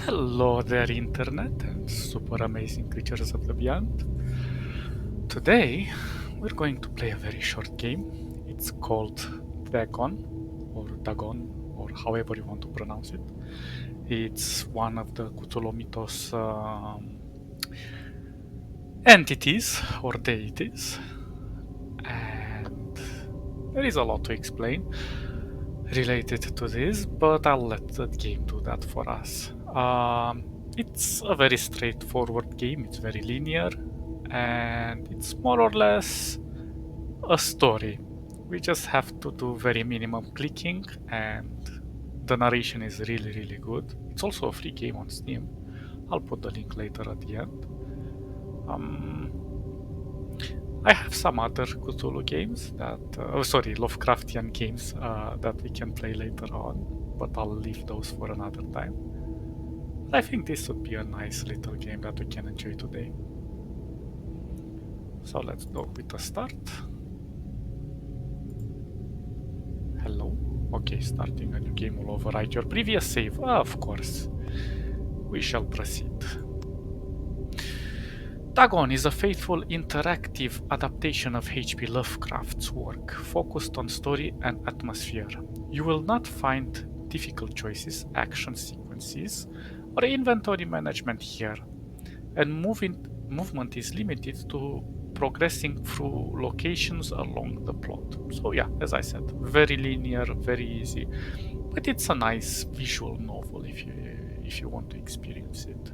Hello there, Internet and super amazing creatures of the beyond. Today, we're going to play a very short game. It's called Dagon, or however you want to pronounce it. It's one of the Cthulhu Mythos entities or deities, and there is a lot to explain related to this, but I'll let the game do that for us. It's a very straightforward game, it's very linear, and it's more or less a story. We just have to do very minimum clicking, and the narration is really, really good. It's also a free game on Steam. I'll put the link later at the end. Um, I have some other Cthulhu games Lovecraftian games that we can play later on, but I'll leave those for another time. I think this would be a nice little game that we can enjoy today. So let's go with a start. Hello. Okay, starting a new game will override your previous save. Of course. We shall proceed. Dagon is a faithful interactive adaptation of H.P. Lovecraft's work, focused on story and atmosphere. You will not find difficult choices, action sequences, or inventory management here, and movement is limited to progressing through locations along the plot. So yeah, as I said, very linear, very easy, but it's a nice visual novel if you want to experience it.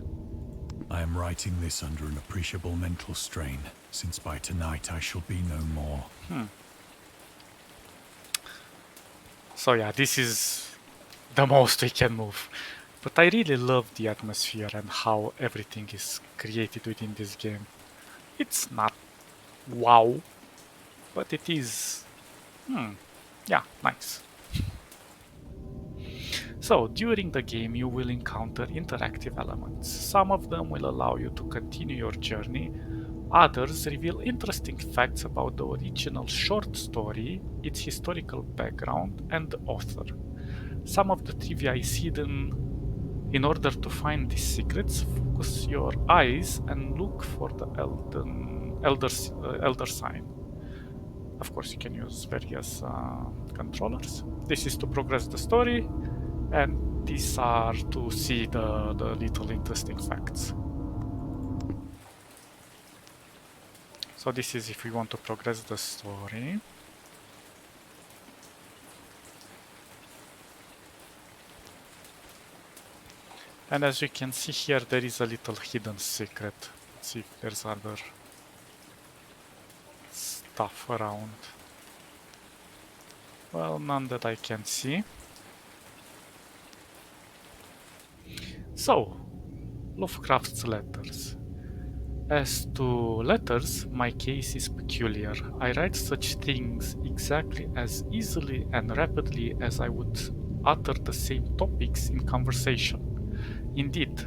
I am writing this under an appreciable mental strain, since by tonight I shall be no more. So yeah, this is the most we can move. But I really love the atmosphere and how everything is created within this game. It's not wow, but it is, yeah, nice. So, during the game you will encounter interactive elements. Some of them will allow you to continue your journey, others reveal interesting facts about the original short story, its historical background, and the author. Some of the trivia is hidden. In order to find these secrets, focus your eyes and look for the elder sign. Of course, you can use various controllers. This is to progress the story, and these are to see the little interesting facts. So this is if we want to progress the story. And as you can see here, there is a little hidden secret. Let's see if there's other stuff around. Well, none that I can see. So, Lovecraft's letters. As to letters, my case is peculiar. I write such things exactly as easily and rapidly as I would utter the same topics in conversation. Indeed,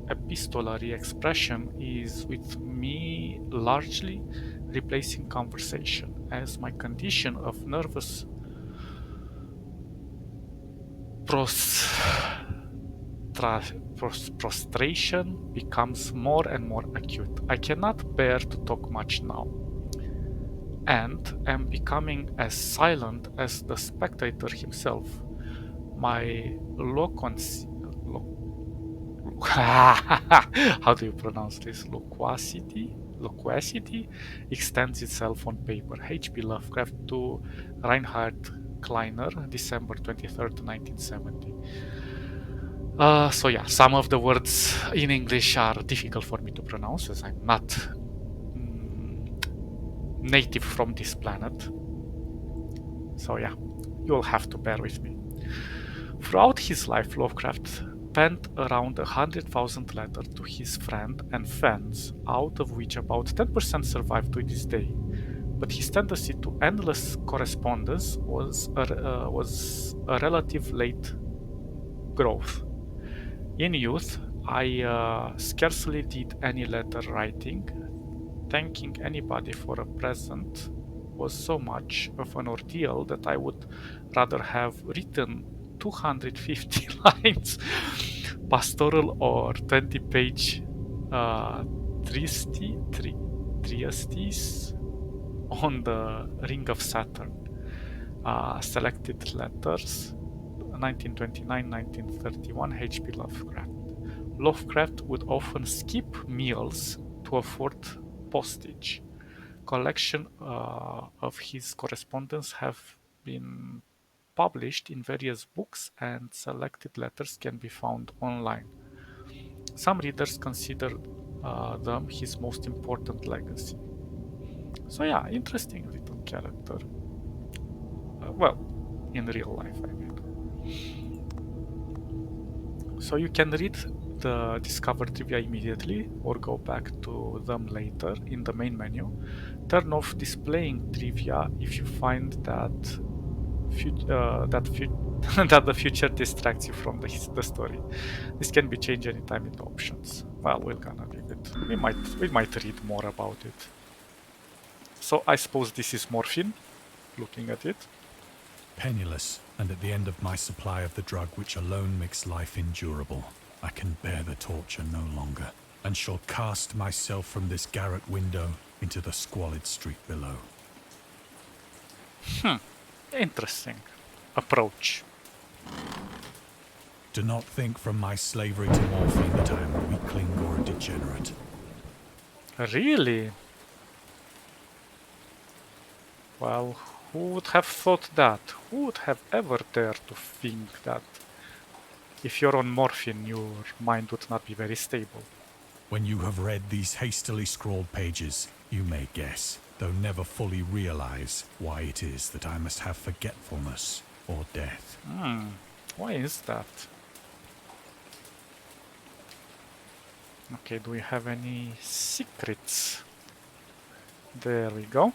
epistolary expression is with me largely replacing conversation, as my condition of nervous prostration becomes more and more acute. I cannot bear to talk much now, and am becoming as silent as the spectator himself. My how do you pronounce this? Loquacity extends itself on paper. H.P. Lovecraft to Reinhard Kleiner, December 23rd, 1970. So yeah, some of the words in English are difficult for me to pronounce as I'm not native from this planet. So yeah, you'll have to bear with me. Throughout his life, Lovecraft penned around 100,000 letters to his friends and fans, out of which about 10% survive to this day. But his tendency to endless correspondence was a relative late growth. In youth, I scarcely did any letter writing. Thanking anybody for a present was so much of an ordeal that I would rather have written 250 lines pastoral or 20-page treatise on the Ring of Saturn. Selected letters 1929-1931 H.P. Lovecraft. Lovecraft would often skip meals to afford postage. Collection of his correspondence have been published in various books, and selected letters can be found online. Some readers consider them his most important legacy. So yeah, interesting little character. Well, in real life, I mean. So you can read the Discover Trivia immediately or go back to them later in the main menu. Turn off displaying trivia if you find that that the future distracts you from the story. This can be changed anytime in the options. Well, we're gonna leave it. We might read more about it. So I suppose this is morphine, looking at it. Penniless, and at the end of my supply of the drug which alone makes life endurable, I can bear the torture no longer, and shall cast myself from this garret window into the squalid street below. Interesting approach. Do not think from my slavery to morphine that I am a weakling or a degenerate. Really? Well, who would have thought that? Who would have ever dared to think that if you're on morphine, your mind would not be very stable? When you have read these hastily scrawled pages, you may guess, though never fully realize, why it is that I must have forgetfulness or death. Why is that? Okay, do we have any secrets? There we go.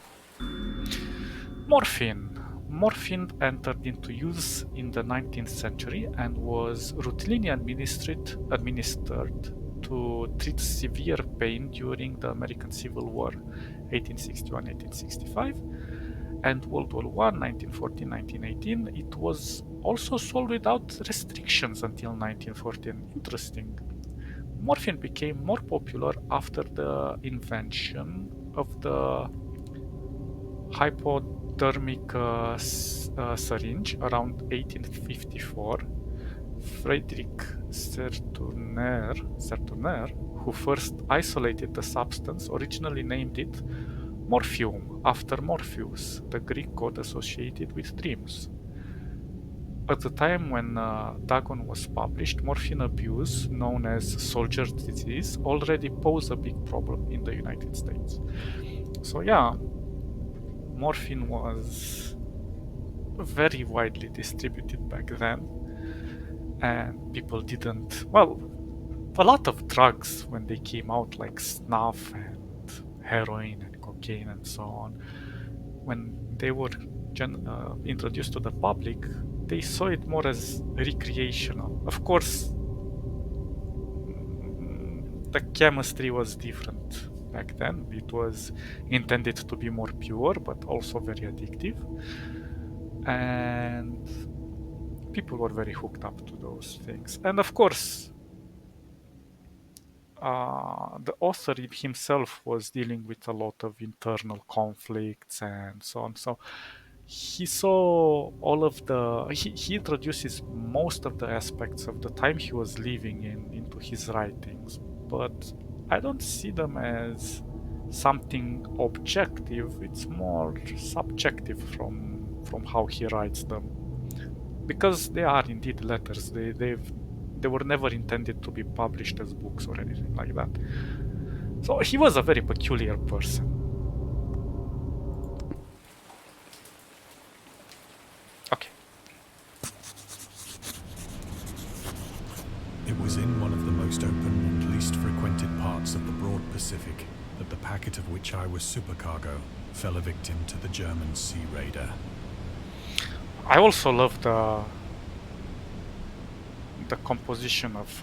Morphine. Morphine entered into use in the 19th century and was routinely administered to treat severe pain during the American Civil War, 1861-1865, and World War I, 1914-1918. It was also sold without restrictions until 1914. Interesting. Morphine became more popular after the invention of the hypodermic syringe around 1854. Frederick Sertourner, who first isolated the substance, originally named it morphium after Morpheus, the Greek god associated with dreams. At the time when Dagon was published, morphine abuse, known as soldier's disease, already posed a big problem in the United States. So yeah, morphine was very widely distributed back then, and people didn't, well, a lot of drugs when they came out, like snuff and heroin and cocaine and so on, when they were introduced to the public, they saw it more as recreational. Of course, the chemistry was different back then. It was intended to be more pure, but also very addictive. And people were very hooked up to those things. And of course, the author himself was dealing with a lot of internal conflicts and so on. So he saw all of the, he introduces most of the aspects of the time he was living in into his writings, but I don't see them as something objective. It's more subjective from how he writes them, because they are indeed letters. They were never intended to be published as books or anything like that. So he was a very peculiar person. Okay. It was in one of the most open and least frequented parts of the broad Pacific that the packet of which I was supercargo fell a victim to the German sea raider. I also love the composition of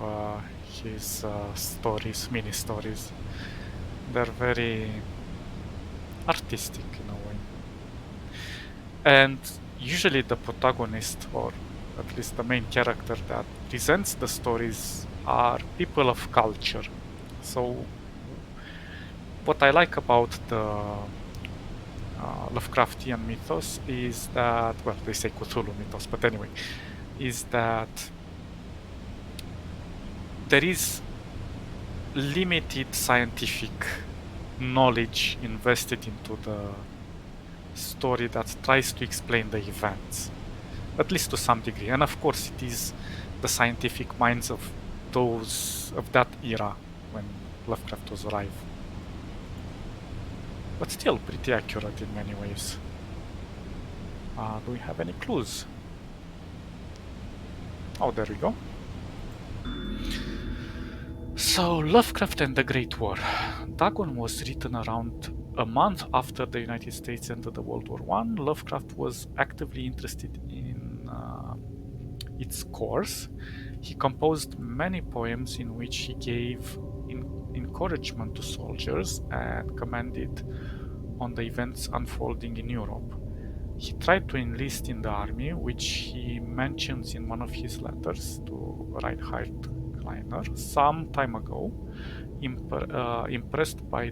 his stories, mini stories. They're very artistic in a way. And usually the protagonist, or at least the main character that presents the stories, are people of culture. So what I like about the Lovecraftian mythos is that, well, they say Cthulhu mythos, but anyway, is that there is limited scientific knowledge invested into the story that tries to explain the events, at least to some degree. And of course, it is the scientific minds of those of that era when Lovecraft was alive. But still pretty accurate in many ways. Do we have any clues? Oh, there we go. So, Lovecraft and the Great War. Dagon was written around a month after the United States entered the World War I. Lovecraft was actively interested in its course. He composed many poems in which he gave encouragement to soldiers and commented on the events unfolding in Europe. He tried to enlist in the army, which he mentions in one of his letters to Reinhard Kleiner some time ago. Impressed by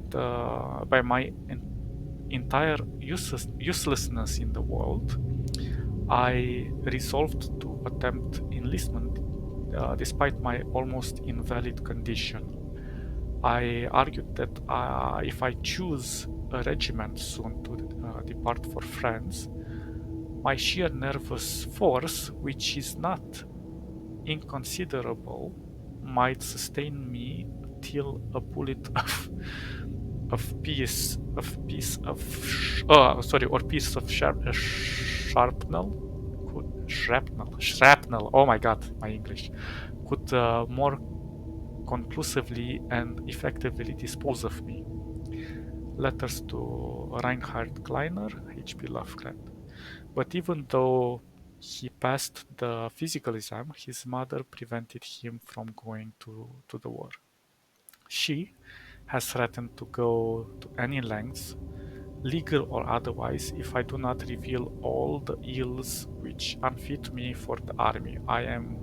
my entire uselessness in the world, I resolved to attempt enlistment despite my almost invalid condition. I argued that if I choose a regiment soon to depart for France, my sheer nervous force, which is not inconsiderable, might sustain me till a bullet of piece of shrapnel. Oh my God, my English could more conclusively and effectively dispose of me. Letters to Reinhard Kleiner, H.P. Lovecraft. But even though he passed the physical exam, his mother prevented him from going to the war. She has threatened to go to any lengths, legal or otherwise, if I do not reveal all the ills which unfit me for the army. I am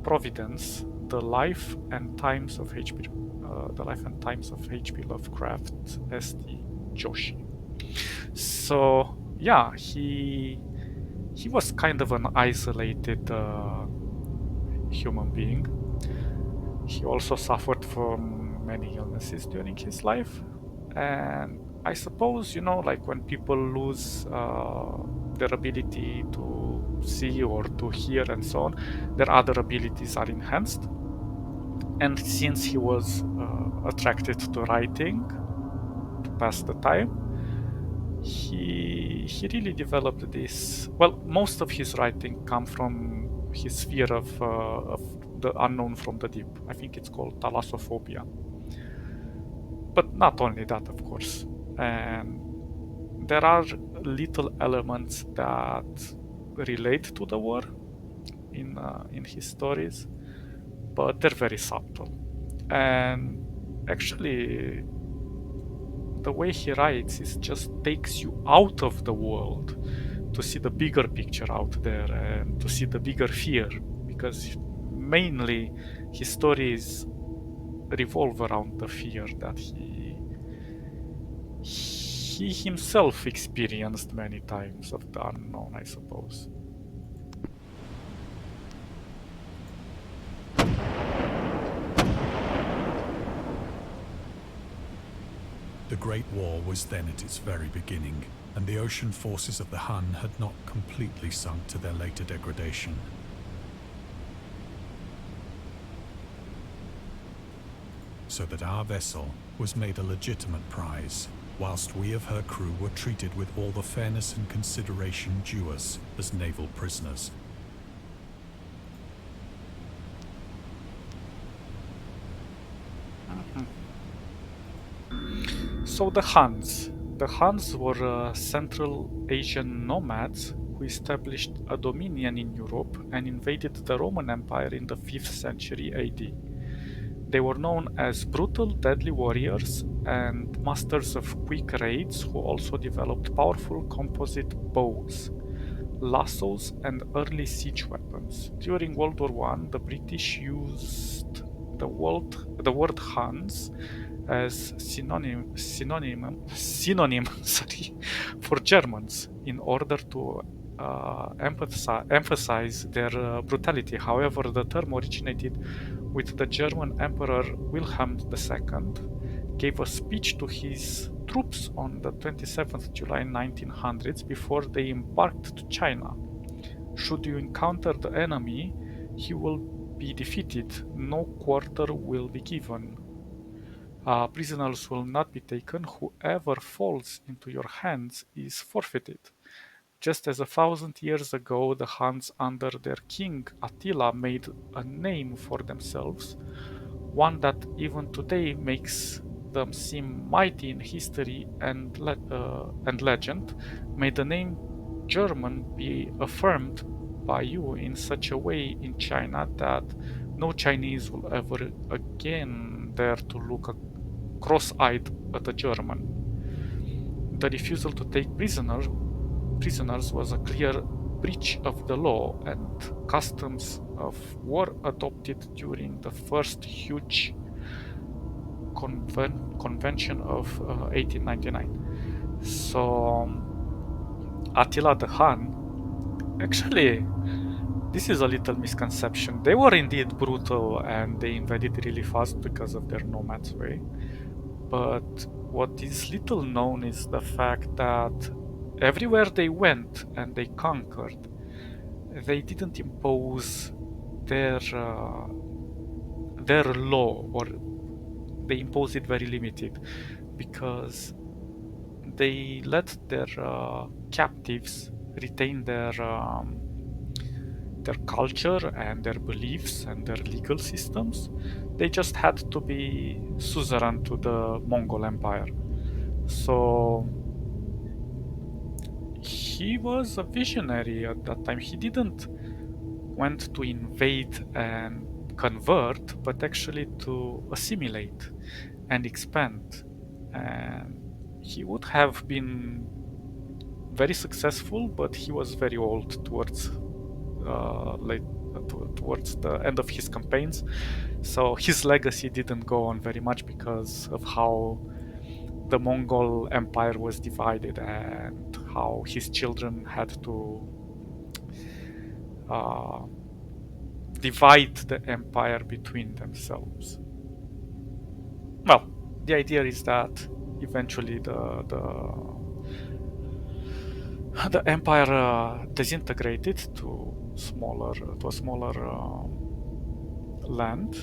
Providence, the life and times of H.P. Lovecraft, S.T. Joshi. So yeah, he was kind of an isolated human being. He also suffered from many illnesses during his life, and I suppose, like when people lose their ability to see or to hear and so on, their other abilities are enhanced. And since he was attracted to writing to pass the time, he really developed this. Well, most of his writing come from his fear of the unknown from the deep. I think it's called thalassophobia. But not only that, of course. And there are little elements that relate to the war in his stories, but they're very subtle. And actually, the way he writes is just takes you out of the world to see the bigger picture out there and to see the bigger fear, because mainly his stories revolve around the fear that he himself experienced many times of the unknown, I suppose. The Great War was then at its very beginning, and the ocean forces of the Hun had not completely sunk to their later degradation. So that our vessel was made a legitimate prize, whilst we of her crew were treated with all the fairness and consideration due us as naval prisoners. So the Huns. The Huns were Central Asian nomads who established a dominion in Europe and invaded the Roman Empire in the 5th century AD. They were known as brutal, deadly warriors and masters of quick raids who also developed powerful composite bows. lassos, and early siege weapons. During World War One, the British used the word Hans as synonym sorry, for Germans in order to emphasize their brutality. However, the term originated with the German Emperor Wilhelm II gave a speech to his troops on the 27th July 1900s before they embarked to China. Should you encounter the enemy, he will be defeated. No quarter will be given. Prisoners will not be taken. Whoever falls into your hands is forfeited. Just as 1,000 years ago the Huns under their king Attila made a name for themselves, one that even today makes them seem mighty in history and legend, may the name German be affirmed by you in such a way in China that no Chinese will ever again dare to look cross-eyed at a German. The refusal to take prisoners was a clear breach of the law, and customs of war adopted during the first huge convention of 1899. So Attila the Hun, actually, this is a little misconception. They were indeed brutal and they invaded really fast because of their nomads way. But what is little known is the fact that everywhere they went and they conquered, they didn't impose their law, or they imposed it very limited, because they let their captives retain their culture and their beliefs and their legal systems. They just had to be suzerain to the Mongol Empire. So he was a visionary at that time. He didn't went to invade and convert, but actually to assimilate and expand. And he would have been very successful, but he was very old towards towards the end of his campaigns. So his legacy didn't go on very much because of how the Mongol Empire was divided and how his children had to divide the empire between themselves. Well, the idea is that eventually the empire disintegrated to a smaller land,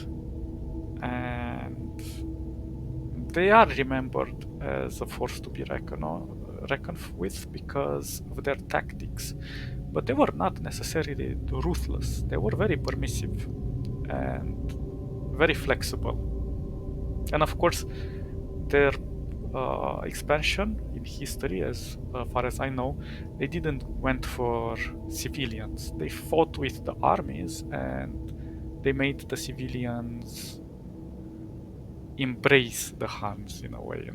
and they are remembered as a force to be reckoned with because of their tactics. But they were not necessarily ruthless. They were very permissive and very flexible. And of course, their expansion in history, as far as I know, they didn't went for civilians. They fought with the armies and they made the civilians embrace the Huns in a way,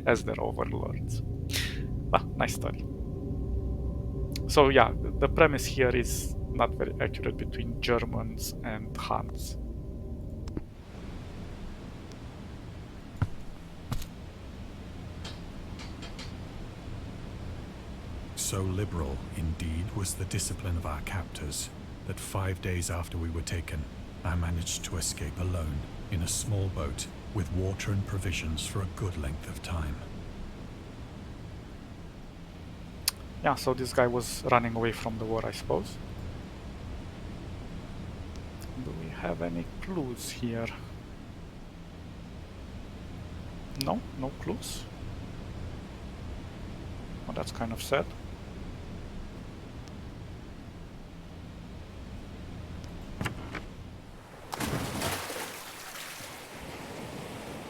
as their overlords. Well, nice story. So yeah, the premise here is not very accurate between Germans and Huns. So liberal, indeed, was the discipline of our captors that 5 days after we were taken, I managed to escape alone in a small boat with water and provisions for a good length of time. Yeah, so this guy was running away from the war, I suppose. Do we have any clues here? No, no clues. Well, that's kind of sad.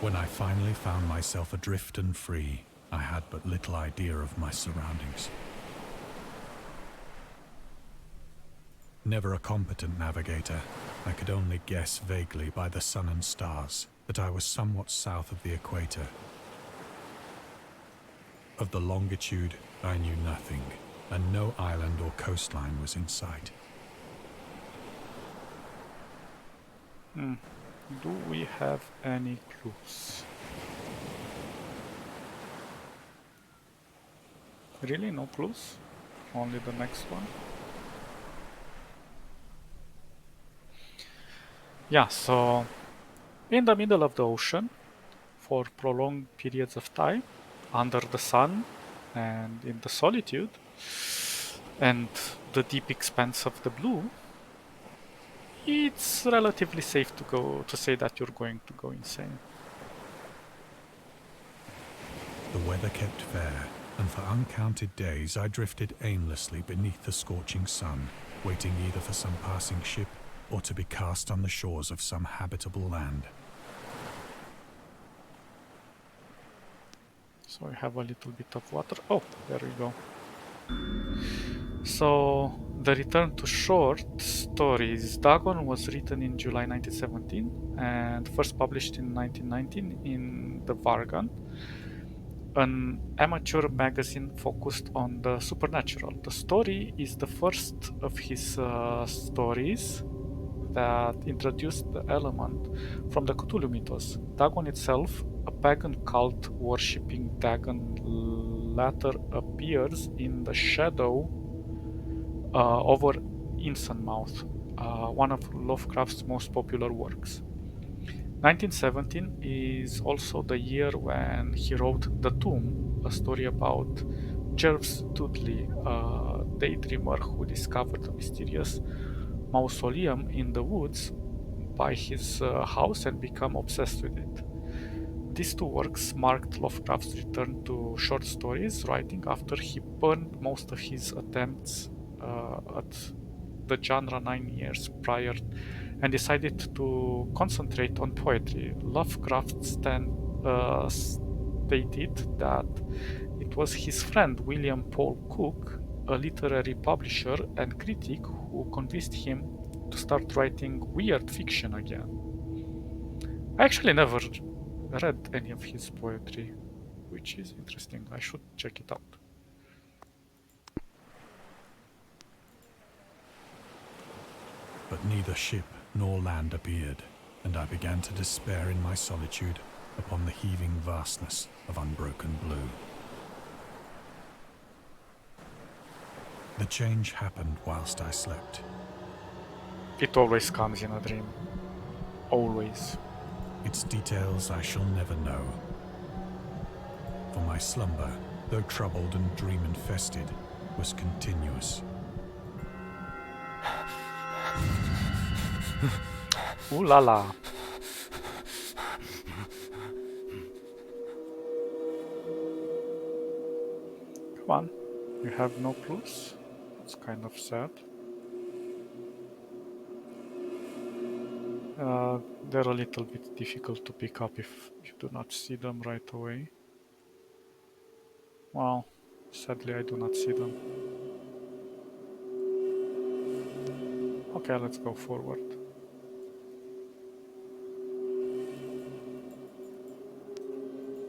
When I finally found myself adrift and free, I had but little idea of my surroundings. Never a competent navigator, I could only guess vaguely by the sun and stars that I was somewhat south of the equator. Of the longitude, I knew nothing, and no island or coastline was in sight. Do we have any clues? Really, no clues? Only the next one? Yeah, so in the middle of the ocean, for prolonged periods of time, under the sun and in the solitude and the deep expanse of the blue, it's relatively safe to say that you're going to go insane. The weather kept fair, and for uncounted days I drifted aimlessly beneath the scorching sun, waiting either for some passing ship or to be cast on the shores of some habitable land. So I have a little bit of water. Oh, there we go. So the return to short stories. Dagon was written in July 1917 and first published in 1919 in the Vargan, an amateur magazine focused on the supernatural. The story is the first of his stories that introduced the element from the Cthulhu mythos. Dagon itself, a pagan cult worshipping Dagon, later appears in the shadow over Innsmouth, one of Lovecraft's most popular works. 1917 is also the year when he wrote The Tomb, a story about Jervis Dudley, a daydreamer who discovered a mysterious mausoleum in the woods by his house and became obsessed with it. These two works marked Lovecraft's return to short stories writing after he burned most of his attempts at the genre 9 years prior and decided to concentrate on poetry. Lovecraft stated that it was his friend William Paul Cook, a literary publisher and critic, who convinced him to start writing weird fiction again. I actually never read any of his poetry, which is interesting. I should check it out. But neither ship nor land appeared, and I began to despair in my solitude upon the heaving vastness of unbroken blue. The change happened whilst I slept. It always comes in a dream. Always. Its details I shall never know. For my slumber, though troubled and dream-infested, was continuous. Ooh la la. Come on. You have no clues? It's kind of sad. They're a little bit difficult to pick up if you do not see them right away. Well, sadly I do not see them. Okay, let's go forward.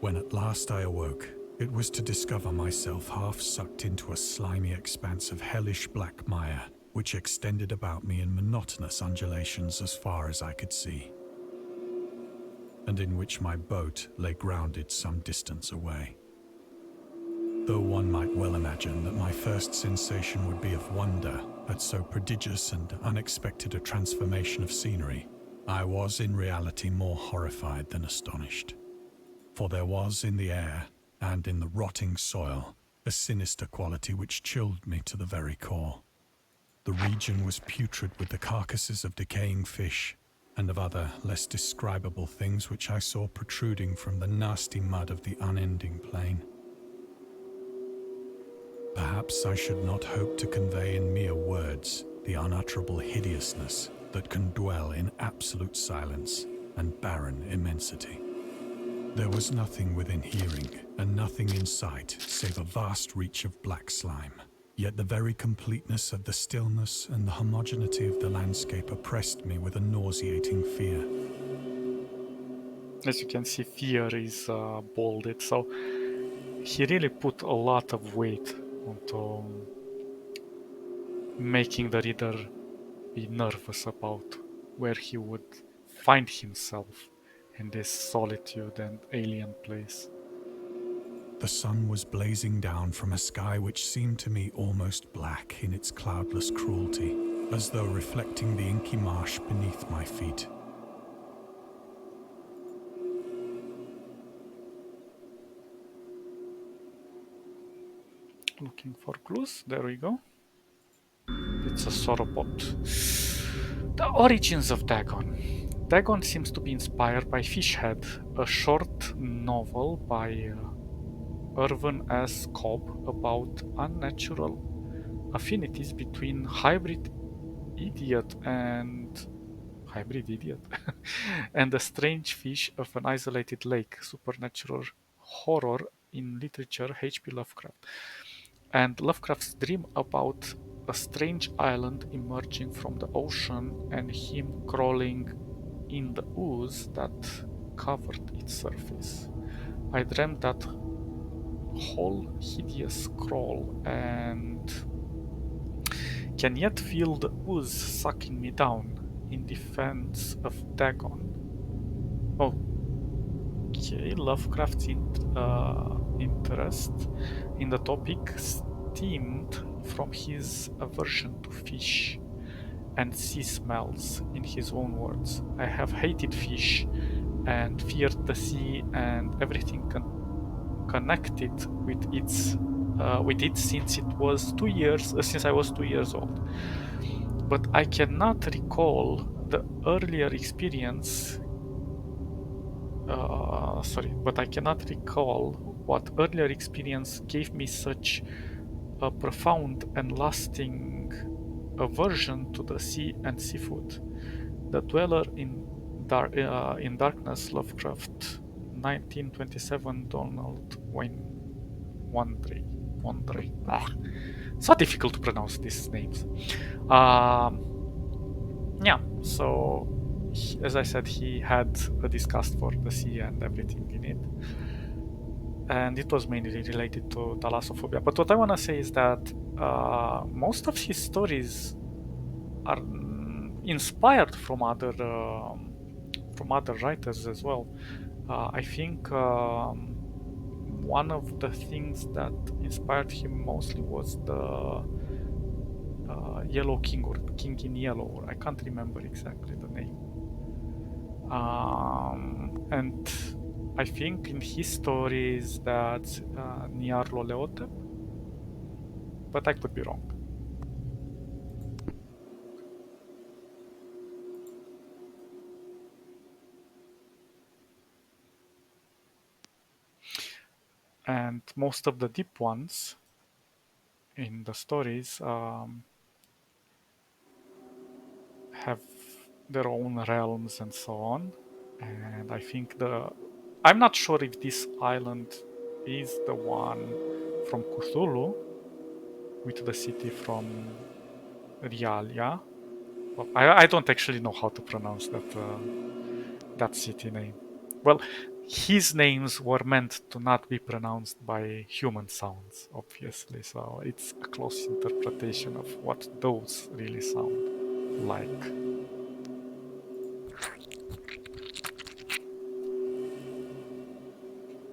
When at last I awoke, it was to discover myself half sucked into a slimy expanse of hellish black mire, which extended about me in monotonous undulations as far as I could see, and in which my boat lay grounded some distance away. Though one might well imagine that my first sensation would be of wonder at so prodigious and unexpected a transformation of scenery, I was in reality more horrified than astonished. For there was in the air, and in the rotting soil, a sinister quality which chilled me to the very core. The region was putrid with the carcasses of decaying fish, and of other, less describable things which I saw protruding from the nasty mud of the unending plain. Perhaps I should not hope to convey in mere words the unutterable hideousness that can dwell in absolute silence and barren immensity. There was nothing within hearing, and nothing in sight, save a vast reach of black slime. Yet the very completeness of the stillness and the homogeneity of the landscape oppressed me with a nauseating fear. As you can see, fear is bolded. So he really put a lot of weight onto making the reader be nervous about where he would find himself in this solitude and alien place. The sun was blazing down from a sky which seemed to me almost black in its cloudless cruelty, as though reflecting the inky marsh beneath my feet. Looking for clues. There we go. It's a sauropod. The origins of Dagon. Dagon seems to be inspired by Fishhead, a short novel by Irvin S. Cobb about unnatural affinities between idiot and and a strange fish of an isolated lake. Supernatural horror in literature. H.P. Lovecraft. And Lovecraft's dream about a strange island emerging from the ocean and him crawling in the ooze that covered its surface. I dreamt that whole hideous crawl and can yet feel the ooze sucking me down in defense of Dagon. Okay, Lovecraft's interest in the topic stemmed from his aversion to fish and sea smells. In his own words, I have hated fish and feared the sea and everything connected with it since I was 2 years old. But I cannot recall the earlier experience. But I cannot recall what earlier experience gave me such a profound and lasting aversion to the sea and seafood. The Dweller in Darkness, Lovecraft, 1927, Donald Wayne Wandrei. So difficult to pronounce these names. Yeah, so as I said, he had a disgust for the sea and everything in it. And it was mainly related to thalassophobia. But what I want to say is that most of his stories are inspired from other writers as well. I think one of the things that inspired him mostly was the Yellow King or King in Yellow. I can't remember exactly the name. And I think in his stories that's Nyarlathotep, but I could be wrong. And most of the deep ones in the stories have their own realms and so on. And I think I'm not sure if this island is the one from Cthulhu with the city from Rialia. Well, I don't actually know how to pronounce that city name. Well, his names were meant to not be pronounced by human sounds, obviously, so it's a close interpretation of what those really sound like.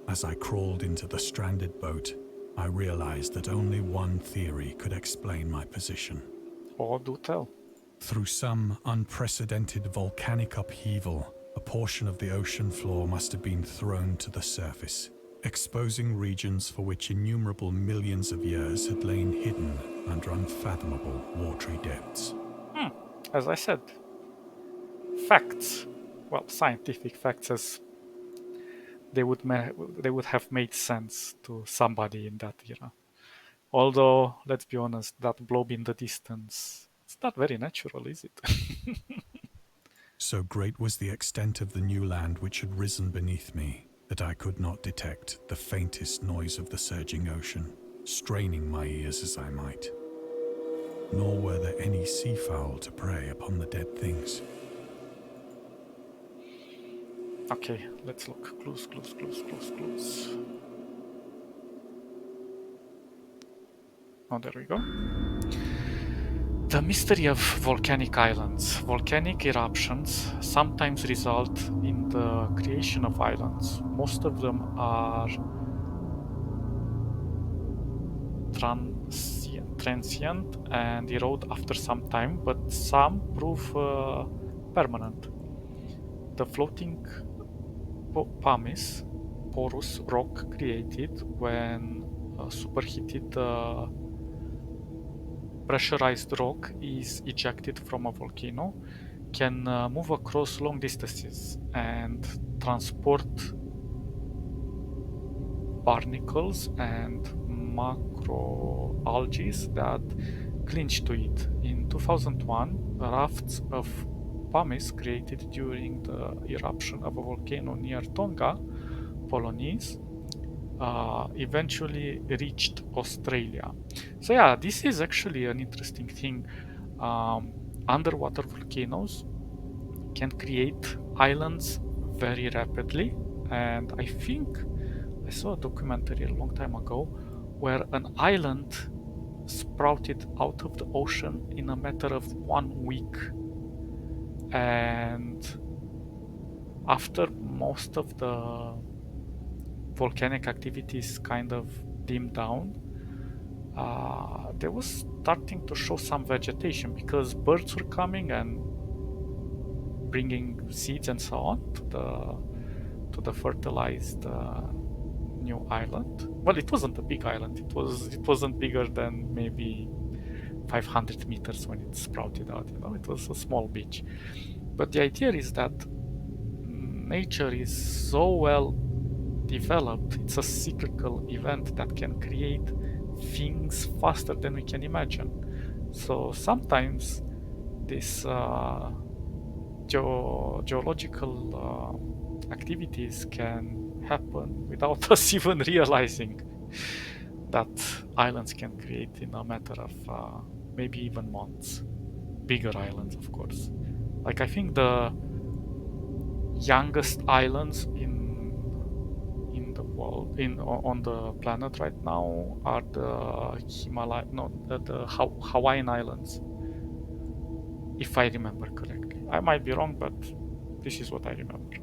As I crawled into the stranded boat, I realized that only one theory could explain my position. Oh, do tell. Through some unprecedented volcanic upheaval, a portion of the ocean floor must have been thrown to the surface, exposing regions for which innumerable millions of years had lain hidden under unfathomable watery depths. As I said, facts. Well, scientific facts, as they would have made sense to somebody in that era. Although, let's be honest, that blob in the distance, it's not very natural, is it? So great was the extent of the new land which had risen beneath me that I could not detect the faintest noise of the surging ocean, straining my ears as I might. Nor were there any seafowl to prey upon the dead things. Okay, let's look. Clues. Oh, there we go. The mystery of volcanic islands. Volcanic eruptions sometimes result in the creation of islands. Most of them are transient and erode after some time, but some prove permanent. The floating pumice, porous rock created when superheated pressurized rock is ejected from a volcano, can move across long distances and transport barnacles and macroalgae that cling to it. In 2001, rafts of pumice created during the eruption of a volcano near Tonga, Polynesia, eventually reached Australia. So yeah, this is actually an interesting thing. Um, Underwater volcanoes can create islands very rapidly, and I think I saw a documentary a long time ago where an island sprouted out of the ocean in a matter of 1 week. And after most of the volcanic activities kind of dimmed down, there was starting to show some vegetation because birds were coming and bringing seeds and so on to the fertilized new island. Well, it wasn't a big island. It wasn't bigger than maybe 500 meters when it sprouted out. You know, it was a small beach. But the idea is that nature is so well developed. It's a cyclical event that can create things faster than we can imagine. So sometimes this geological activities can happen without us even realizing that islands can create in a matter of maybe even months. Bigger islands, of course. Like I think the youngest islands in the world in on the planet right now are the Hawaiian Islands, if I remember correctly. I might be wrong, but this is what I remember.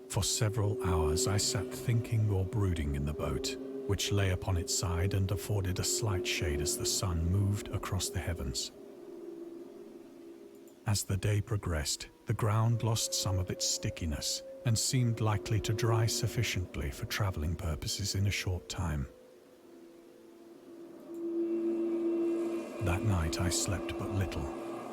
For several hours I sat thinking or brooding in the boat, which lay upon its side and afforded a slight shade as the sun moved across the heavens. As the day progressed, the ground lost some of its stickiness and seemed likely to dry sufficiently for traveling purposes in a short time. That night I slept but little,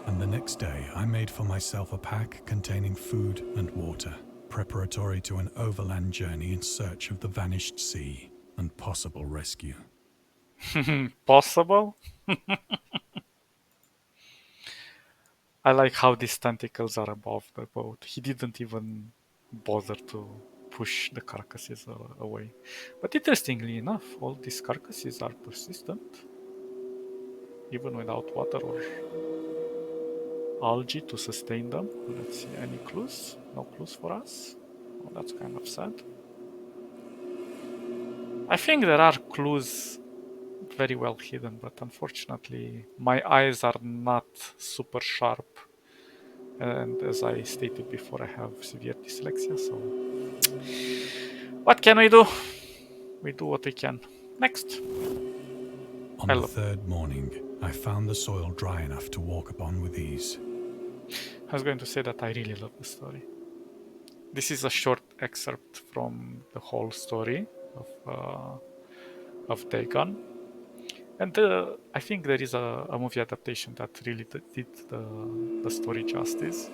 and the next day I made for myself a pack containing food and water, preparatory to an overland journey in search of the vanished sea and possible rescue. Possible? I like how these tentacles are above the boat. He didn't even bother to push the carcasses away. But interestingly enough, all these carcasses are persistent, even without water or algae to sustain them. Let's see, any clues? No clues for us? Oh, that's kind of sad. I think there are clues very well hidden, but unfortunately my eyes are not super sharp. And as I stated before, I have severe dyslexia, so what can we do? We do what we can. Next. On the third morning, I found the soil dry enough to walk upon with ease. I was going to say that I really love the story. This is a short excerpt from the whole story of Dagon. And I think there is a movie adaptation that really did the story justice.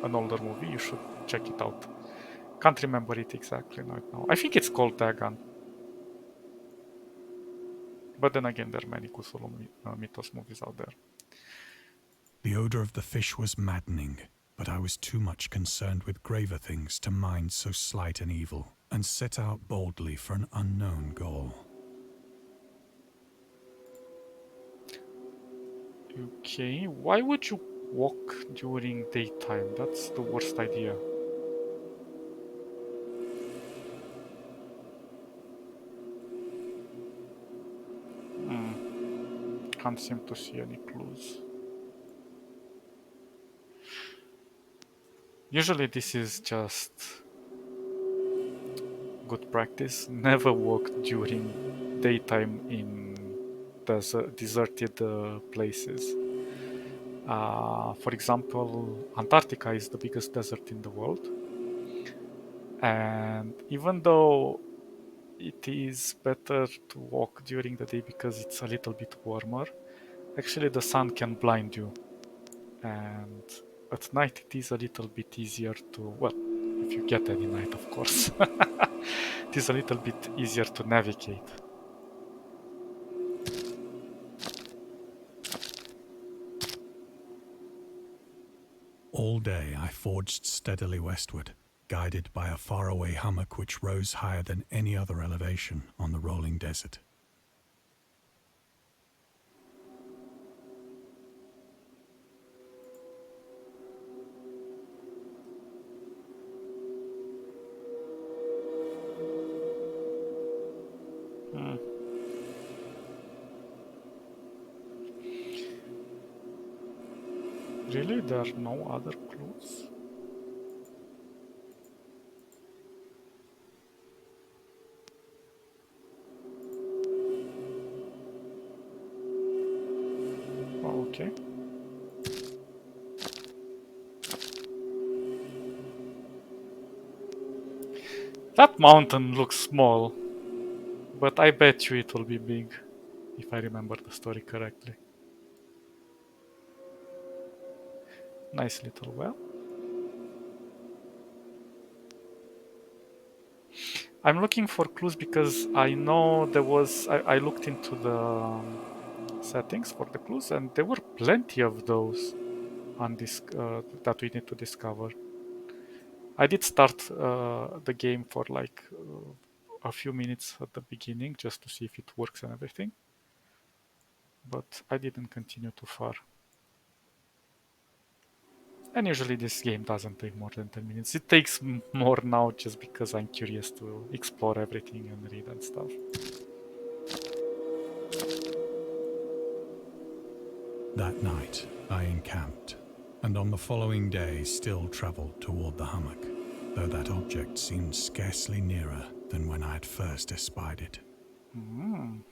An older movie, you should check it out. Can't remember it exactly right now. I think it's called Dagon. But then again, there are many Cthulhu Mythos movies out there. The odor of the fish was maddening, but I was too much concerned with graver things to mind so slight an evil, and set out boldly for an unknown goal. Okay, why would you walk during daytime? That's the worst idea. Can't seem to see any clues. Usually this is just good practice. Never walk during daytime in deserted places. For example, Antarctica is the biggest desert in the world. And even though it is better to walk during the day because it's a little bit warmer, actually the sun can blind you. And at night it is a little bit easier to, well, if you get any night, of course, it is a little bit easier to navigate. All day I forged steadily westward, guided by a faraway hummock which rose higher than any other elevation on the rolling desert. Hmm. Really? There are no other clues? Oh, okay. That mountain looks small, but I bet you it will be big, if I remember the story correctly. Nice little well. I'm looking for clues because I know there was. I looked into the settings for the clues, and there were plenty of those on this that we need to discover. I did start the game for like a few minutes at the beginning just to see if it works and everything, but I didn't continue too far. And usually this game doesn't take more than 10 minutes. It takes more now just because I'm curious to explore everything and read and stuff. That night I encamped, and on the following day still travelled toward the hummock, though that object seemed scarcely nearer than when I had first espied it. Mm.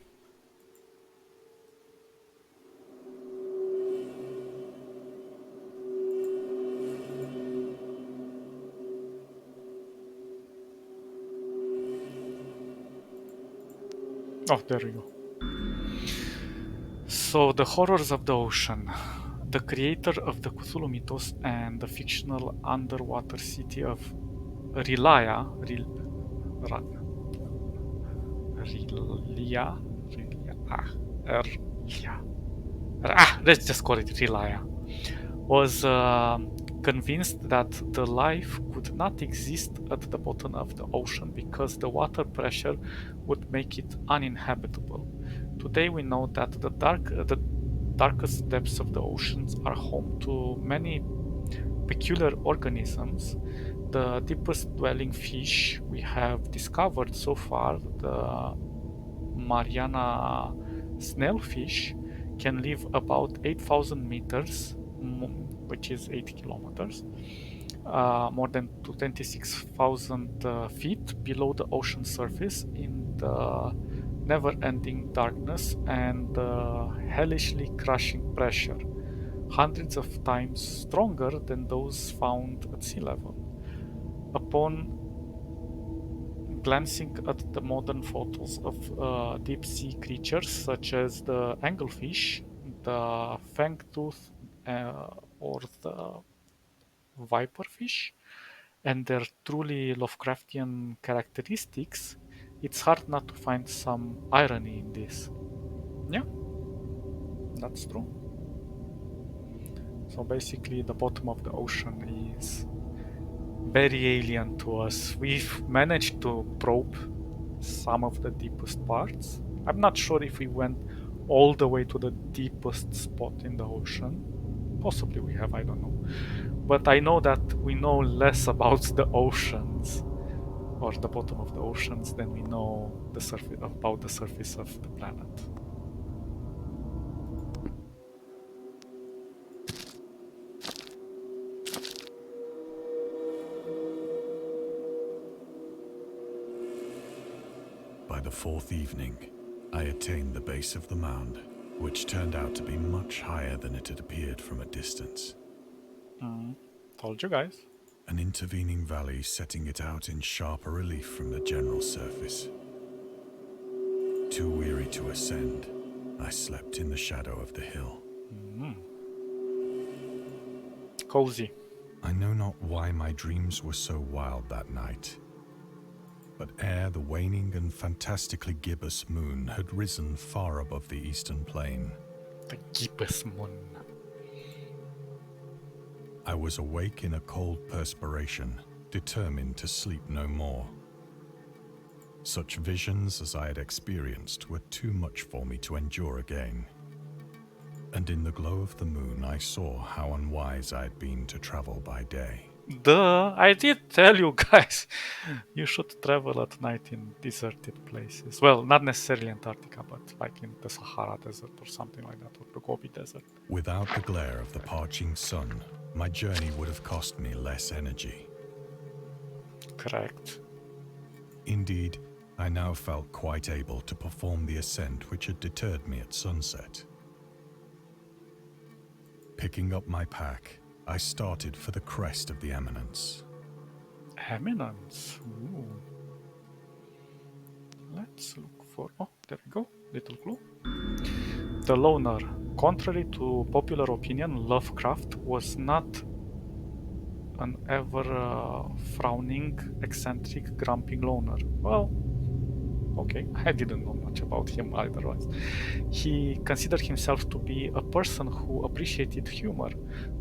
Oh, there we go. So, the horrors of the ocean. The creator of the Cthulhu mythos and the fictional underwater city of Rilaya, Ra- Rilia, Rilia, Rilia. Let's just call it Rilaya, was convinced that the life could not exist at the bottom of the ocean because the water pressure would make it uninhabitable. Today we know that the darkest depths of the oceans are home to many peculiar organisms. The deepest dwelling fish we have discovered so far, the Mariana snailfish, can live about 8,000 meters, which is 8 kilometers, more than 26,000 feet below the ocean surface in the never-ending darkness and hellishly crushing pressure, hundreds of times stronger than those found at sea level. Upon glancing at the modern photos of deep sea creatures such as the anglefish, the fangtooth, or the viperfish, and their truly Lovecraftian characteristics, it's hard not to find some irony in this. Yeah, that's true. So basically, the bottom of the ocean is very alien to us. We've managed to probe some of the deepest parts. I'm not sure if we went all the way to the deepest spot in the ocean. Possibly we have, I don't know. But I know that we know less about the oceans or the bottom of the oceans than we know about the surface of the planet. By the fourth evening, I attained the base of the mound, which turned out to be much higher than it had appeared from a distance. Told you guys. An intervening valley setting it out in sharper relief from the general surface. Too weary to ascend, I slept in the shadow of the hill. Cozy. I know not why my dreams were so wild that night, but ere the waning and fantastically gibbous moon had risen far above the eastern plain, The gibbous moon. I was awake in a cold perspiration, determined to sleep no more. Such visions as I had experienced were too much for me to endure again. And in the glow of the moon I saw how unwise I had been to travel by day. Duh, I did tell you guys, you should travel at night in deserted places. Well, not necessarily Antarctica, but like in the Sahara Desert or something like that, or the Gobi Desert. Without the glare of the parching sun, my journey would have cost me less energy. Correct. Indeed, I now felt quite able to perform the ascent which had deterred me at sunset. Picking up my pack, I started for the crest of the eminence. Eminence. Ooh. Let's look for... Oh, there we go. Little clue. The loner. Contrary to popular opinion, Lovecraft was not an ever frowning, eccentric, grumpy loner. Well, okay, I didn't know much about him otherwise. He considered himself to be a person who appreciated humor.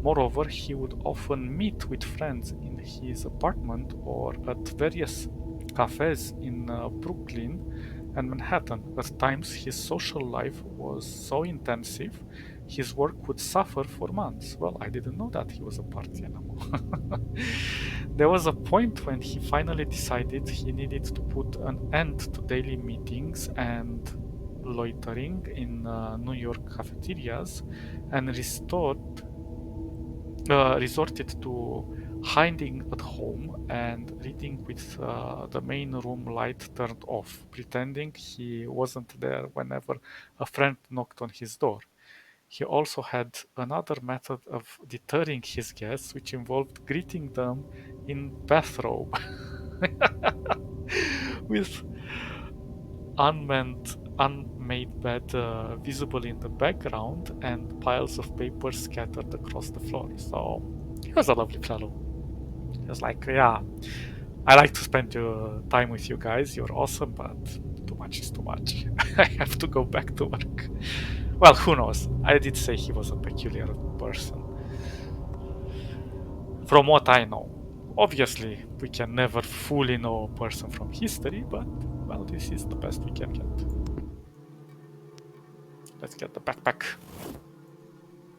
Moreover, he would often meet with friends in his apartment or at various cafes in Brooklyn and Manhattan. At times, his social life was so intensive, his work would suffer for months. Well, I didn't know that he was a party animal. There was a point when he finally decided he needed to put an end to daily meetings and loitering in New York cafeterias and resorted to hiding at home and reading with the main room light turned off, pretending he wasn't there whenever a friend knocked on his door. He also had another method of deterring his guests, which involved greeting them in bathrobe with unmade bed visible in the background and piles of paper scattered across the floor. So he was a lovely fellow. He was like, yeah, I like to spend time with you guys. You're awesome, but too much is too much. I have to go back to work. Well, who knows? I did say he was a peculiar person. From what I know. Obviously, we can never fully know a person from history, but, well, this is the best we can get. Let's get the backpack.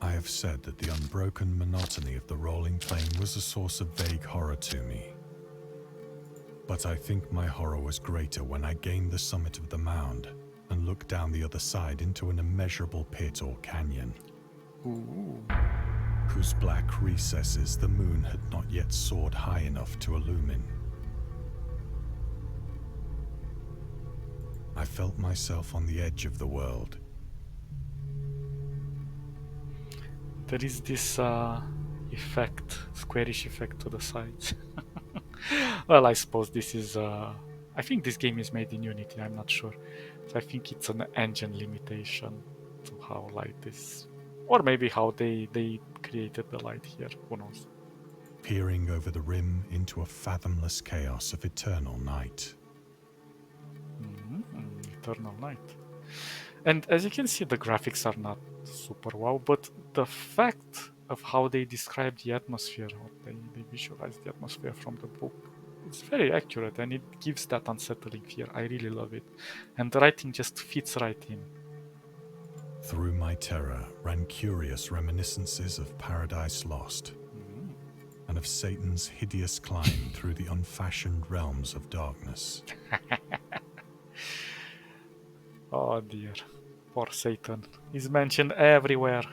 I have said that the unbroken monotony of the rolling plain was a source of vague horror to me. But I think my horror was greater when I gained the summit of the mound and looked down the other side into an immeasurable pit or canyon, whose black recesses the moon had not yet soared high enough to illumine. I felt myself on the edge of the world. There is this effect, squarish effect to the sides. Well, I suppose this is... I think this game is made in Unity, I'm not sure. So I think it's an engine limitation to how light is. Or maybe how they created the light here, who knows. Peering over the rim into a fathomless chaos of eternal night. Eternal night. And as you can see, the graphics are not super wow, but the fact of how they describe the atmosphere, how they visualize the atmosphere from the book, it's very accurate and it gives that unsettling fear. I really love it. And the writing just fits right in. Through my terror ran curious reminiscences of Paradise Lost, and of Satan's hideous climb through the unfashioned realms of darkness. Oh dear, poor Satan. He's mentioned everywhere.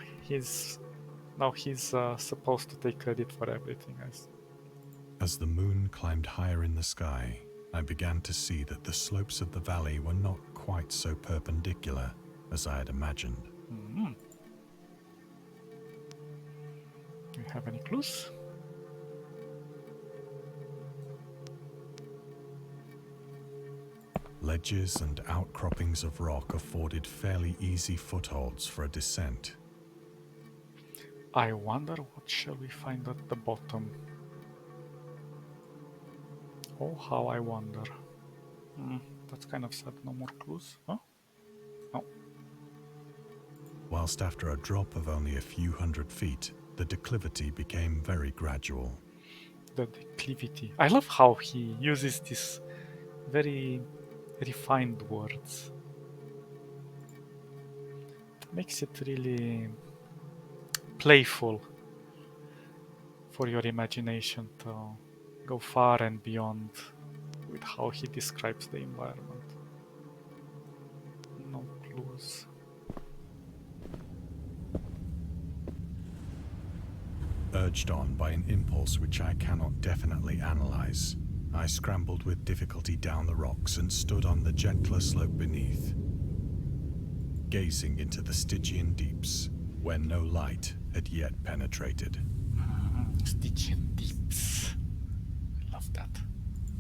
Now he's supposed to take credit for everything. As the moon climbed higher in the sky, I began to see that the slopes of the valley were not quite so perpendicular as I had imagined. Do you have any clues? Ledges and outcroppings of rock afforded fairly easy footholds for a descent. I wonder what shall we find at the bottom. Oh, how I wonder. That's kind of sad. No more clues, huh? No. Whilst after a drop of only a few hundred feet, the declivity became very gradual. The declivity. I love how he uses these very refined words. It makes it really playful for your imagination to go far and beyond with how he describes the environment. No clues. Urged on by an impulse which I cannot definitely analyze, I scrambled with difficulty down the rocks and stood on the gentler slope beneath, gazing into the Stygian deeps where no light had yet penetrated. Stygian deeps. I love that.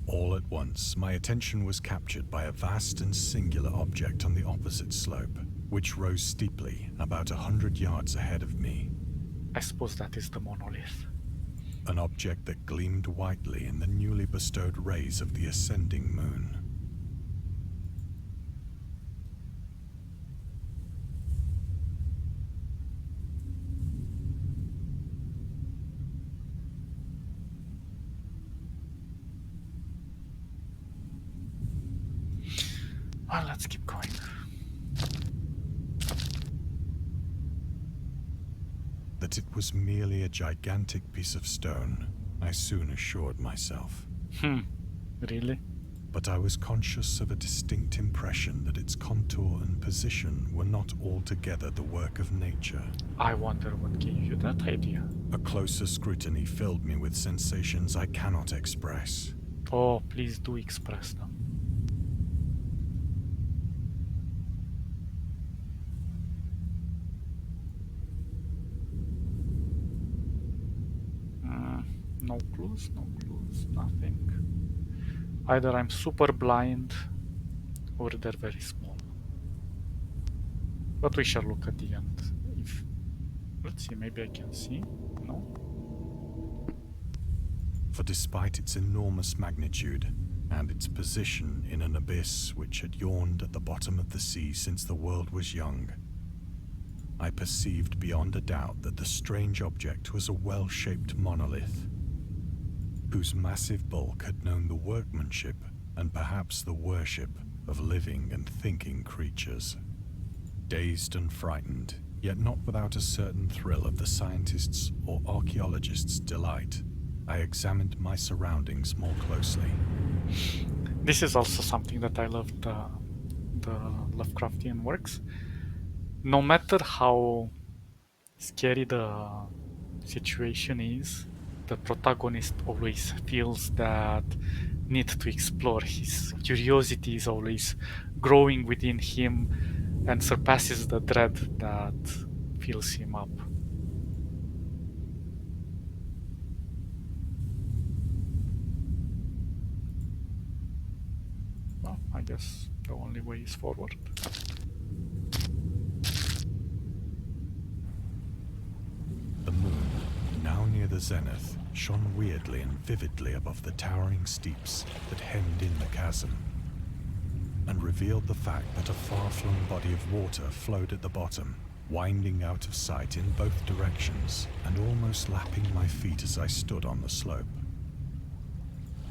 All at once, my attention was captured by a vast and singular object on the opposite slope, which rose steeply about 100 yards ahead of me. I suppose that is the monolith. An object that gleamed whitely in the newly bestowed rays of the ascending moon. Well, let's keep going. That it was merely a gigantic piece of stone, I soon assured myself. Really? But I was conscious of a distinct impression that its contour and position were not altogether the work of nature. I wonder what gave you that idea. A closer scrutiny filled me with sensations I cannot express. Oh, please do express them. No clues, nothing. Either I'm super blind or they're very small. But we shall look at the end. Let's see, maybe I can see. No? For despite its enormous magnitude and its position in an abyss which had yawned at the bottom of the sea since the world was young, I perceived beyond a doubt that the strange object was a well-shaped monolith, whose massive bulk had known the workmanship and perhaps the worship of living and thinking creatures. Dazed and frightened, yet not without a certain thrill of the scientist's or archaeologist's delight, I examined my surroundings more closely. This is also something that I loved the Lovecraftian works. No matter how scary the situation is, the protagonist always feels that need to explore. His curiosity is always growing within him and surpasses the dread that fills him up. Well, I guess the only way is forward. The moon, now near the zenith, shone weirdly and vividly above the towering steeps that hemmed in the chasm, and revealed the fact that a far-flung body of water flowed at the bottom, winding out of sight in both directions and almost lapping my feet as I stood on the slope.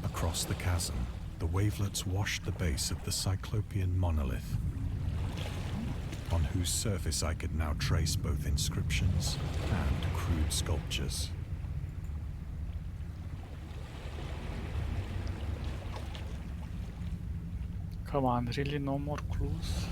Across the chasm, the wavelets washed the base of the Cyclopean monolith, on whose surface I could now trace both inscriptions and crude sculptures. Come on, really no more clues?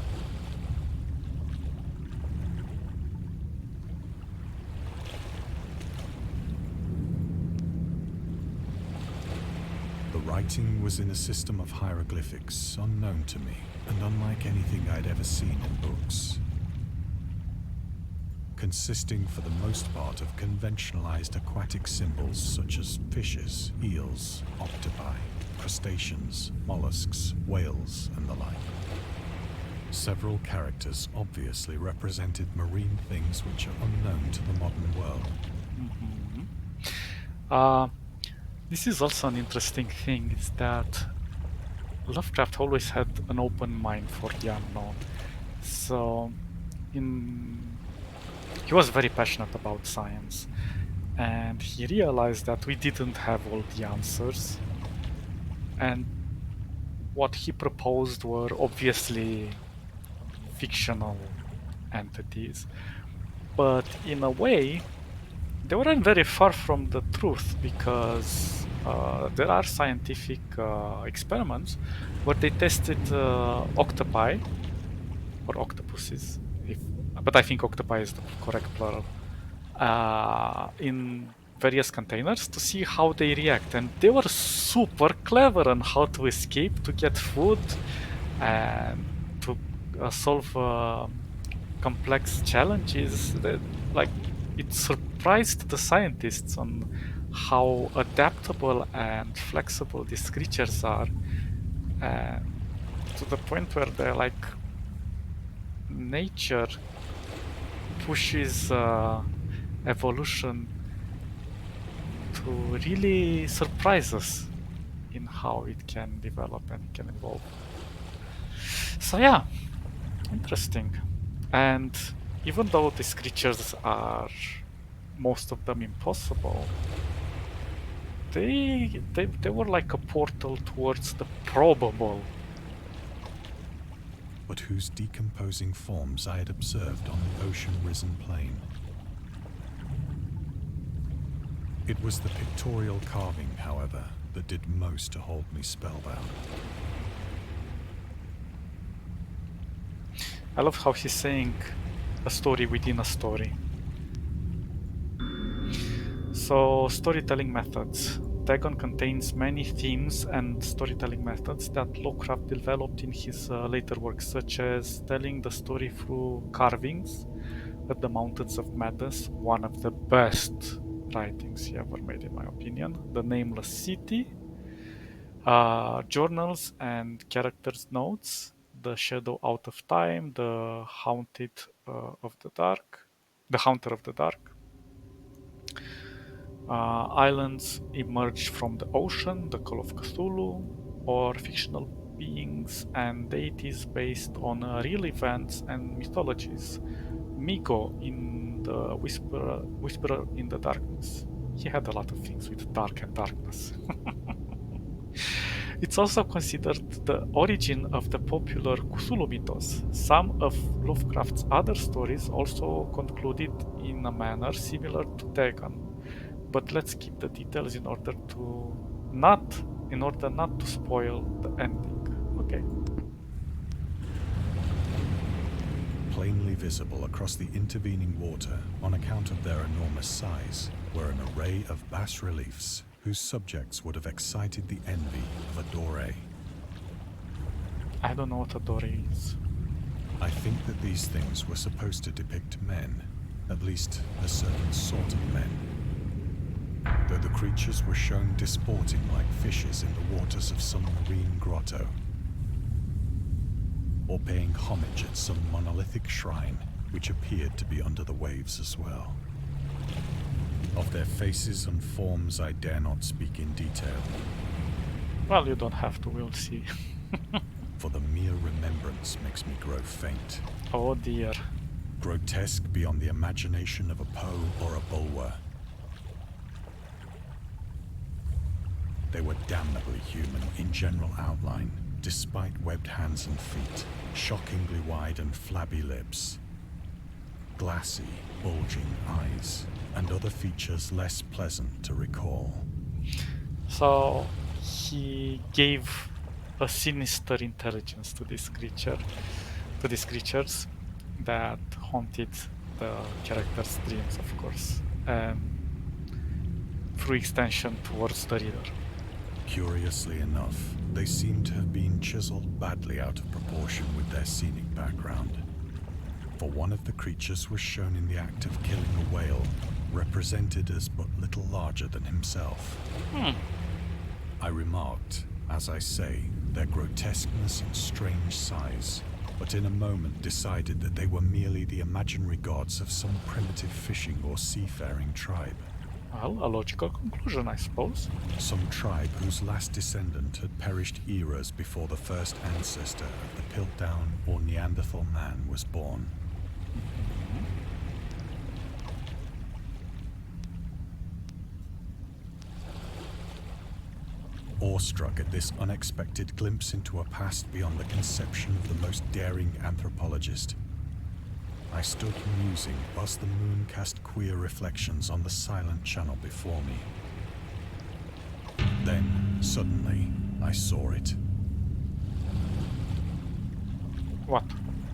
The writing was in a system of hieroglyphics unknown to me and unlike anything I'd ever seen in books. Consisting for the most part of conventionalized aquatic symbols such as fishes, eels, octopi, crustaceans, mollusks, whales, and the like. Several characters obviously represented marine things which are unknown to the modern world. This is also an interesting thing, is that Lovecraft always had an open mind for the unknown. So, he was very passionate about science, and he realized that we didn't have all the answers, and what he proposed were obviously fictional entities, but in a way they weren't very far from the truth, because there are scientific experiments where they tested octopi or octopuses, but I think octopi is the correct plural, in various containers to see how they react, and they were super clever on how to escape, to get food, and to solve complex challenges. Like, it surprised the scientists on how adaptable and flexible these creatures are, and to the point where they're like, nature pushes evolution to really surprise us in how it can develop and can evolve. So yeah, interesting. And even though these creatures are, most of them, impossible, they were like a portal towards the probable. But whose decomposing forms I had observed on the ocean-risen plain. It was the pictorial carving, however, that did most to hold me spellbound. I love how he's saying a story within a story. So, storytelling methods. Dagon contains many themes and storytelling methods that Lovecraft developed in his later works, such as telling the story through carvings at the Mountains of Madness, one of the best writings he ever made, in my opinion, The Nameless City, journals and characters' notes, The Shadow Out of Time, The Haunted of the Dark, The Haunter of the Dark. Islands emerge from the ocean, The Call of Cthulhu, or fictional beings and deities based on real events and mythologies. Migo in the Whisperer in the Darkness. He had a lot of things with dark and darkness. It's also considered the origin of the popular Cthulhu mythos. Some of Lovecraft's other stories also concluded in a manner similar to Dagon, but let's keep the details in order not to spoil the ending. Okay. Plainly visible across the intervening water, on account of their enormous size, were an array of bas-reliefs whose subjects would have excited the envy of a doré. I don't know what a doré is. I think that these things were supposed to depict men, at least a certain sort of men. Though the creatures were shown disporting like fishes in the waters of some marine grotto, or paying homage at some monolithic shrine which appeared to be under the waves as well. Of their faces and forms I dare not speak in detail. Well, you don't have to, we'll see. For the mere remembrance makes me grow faint. Oh dear. Grotesque beyond the imagination of a Poe or a Bulwer. They were damnably human in general outline, despite webbed hands and feet, shockingly wide and flabby lips, glassy, bulging eyes, and other features less pleasant to recall. So he gave a sinister intelligence to this creature, to these creatures that haunted the character's dreams, of course, and through extension towards the reader. Curiously enough, they seem to have been chiseled badly out of proportion with their scenic background. For one of the creatures was shown in the act of killing a whale, represented as but little larger than himself. I remarked, as I say, their grotesqueness and strange size, but in a moment decided that they were merely the imaginary gods of some primitive fishing or seafaring tribe. Well, a logical conclusion, I suppose. Some tribe whose last descendant had perished eras before the first ancestor of the Piltdown or Neanderthal man was born. Awestruck at this unexpected glimpse into a past beyond the conception of the most daring anthropologist, I stood musing whilst the moon cast queer reflections on the silent channel before me. Then, suddenly, I saw it. What?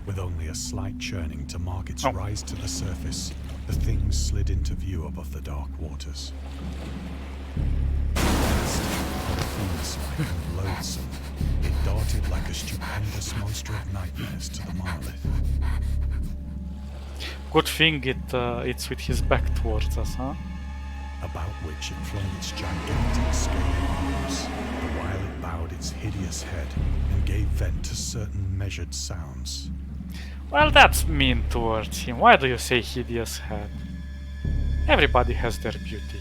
With only a slight churning to mark its rise to the surface, the thing slid into view above the dark waters. Fiend-like and loathsome, it darted like a stupendous monster of nightmares to the monolith. Good thing it's with his back towards us, huh? About which it flung its gigantic scaly arms, the while it bowed its hideous head and gave vent to certain measured sounds. Well, that's mean towards him. Why do you say hideous head? Everybody has their beauty.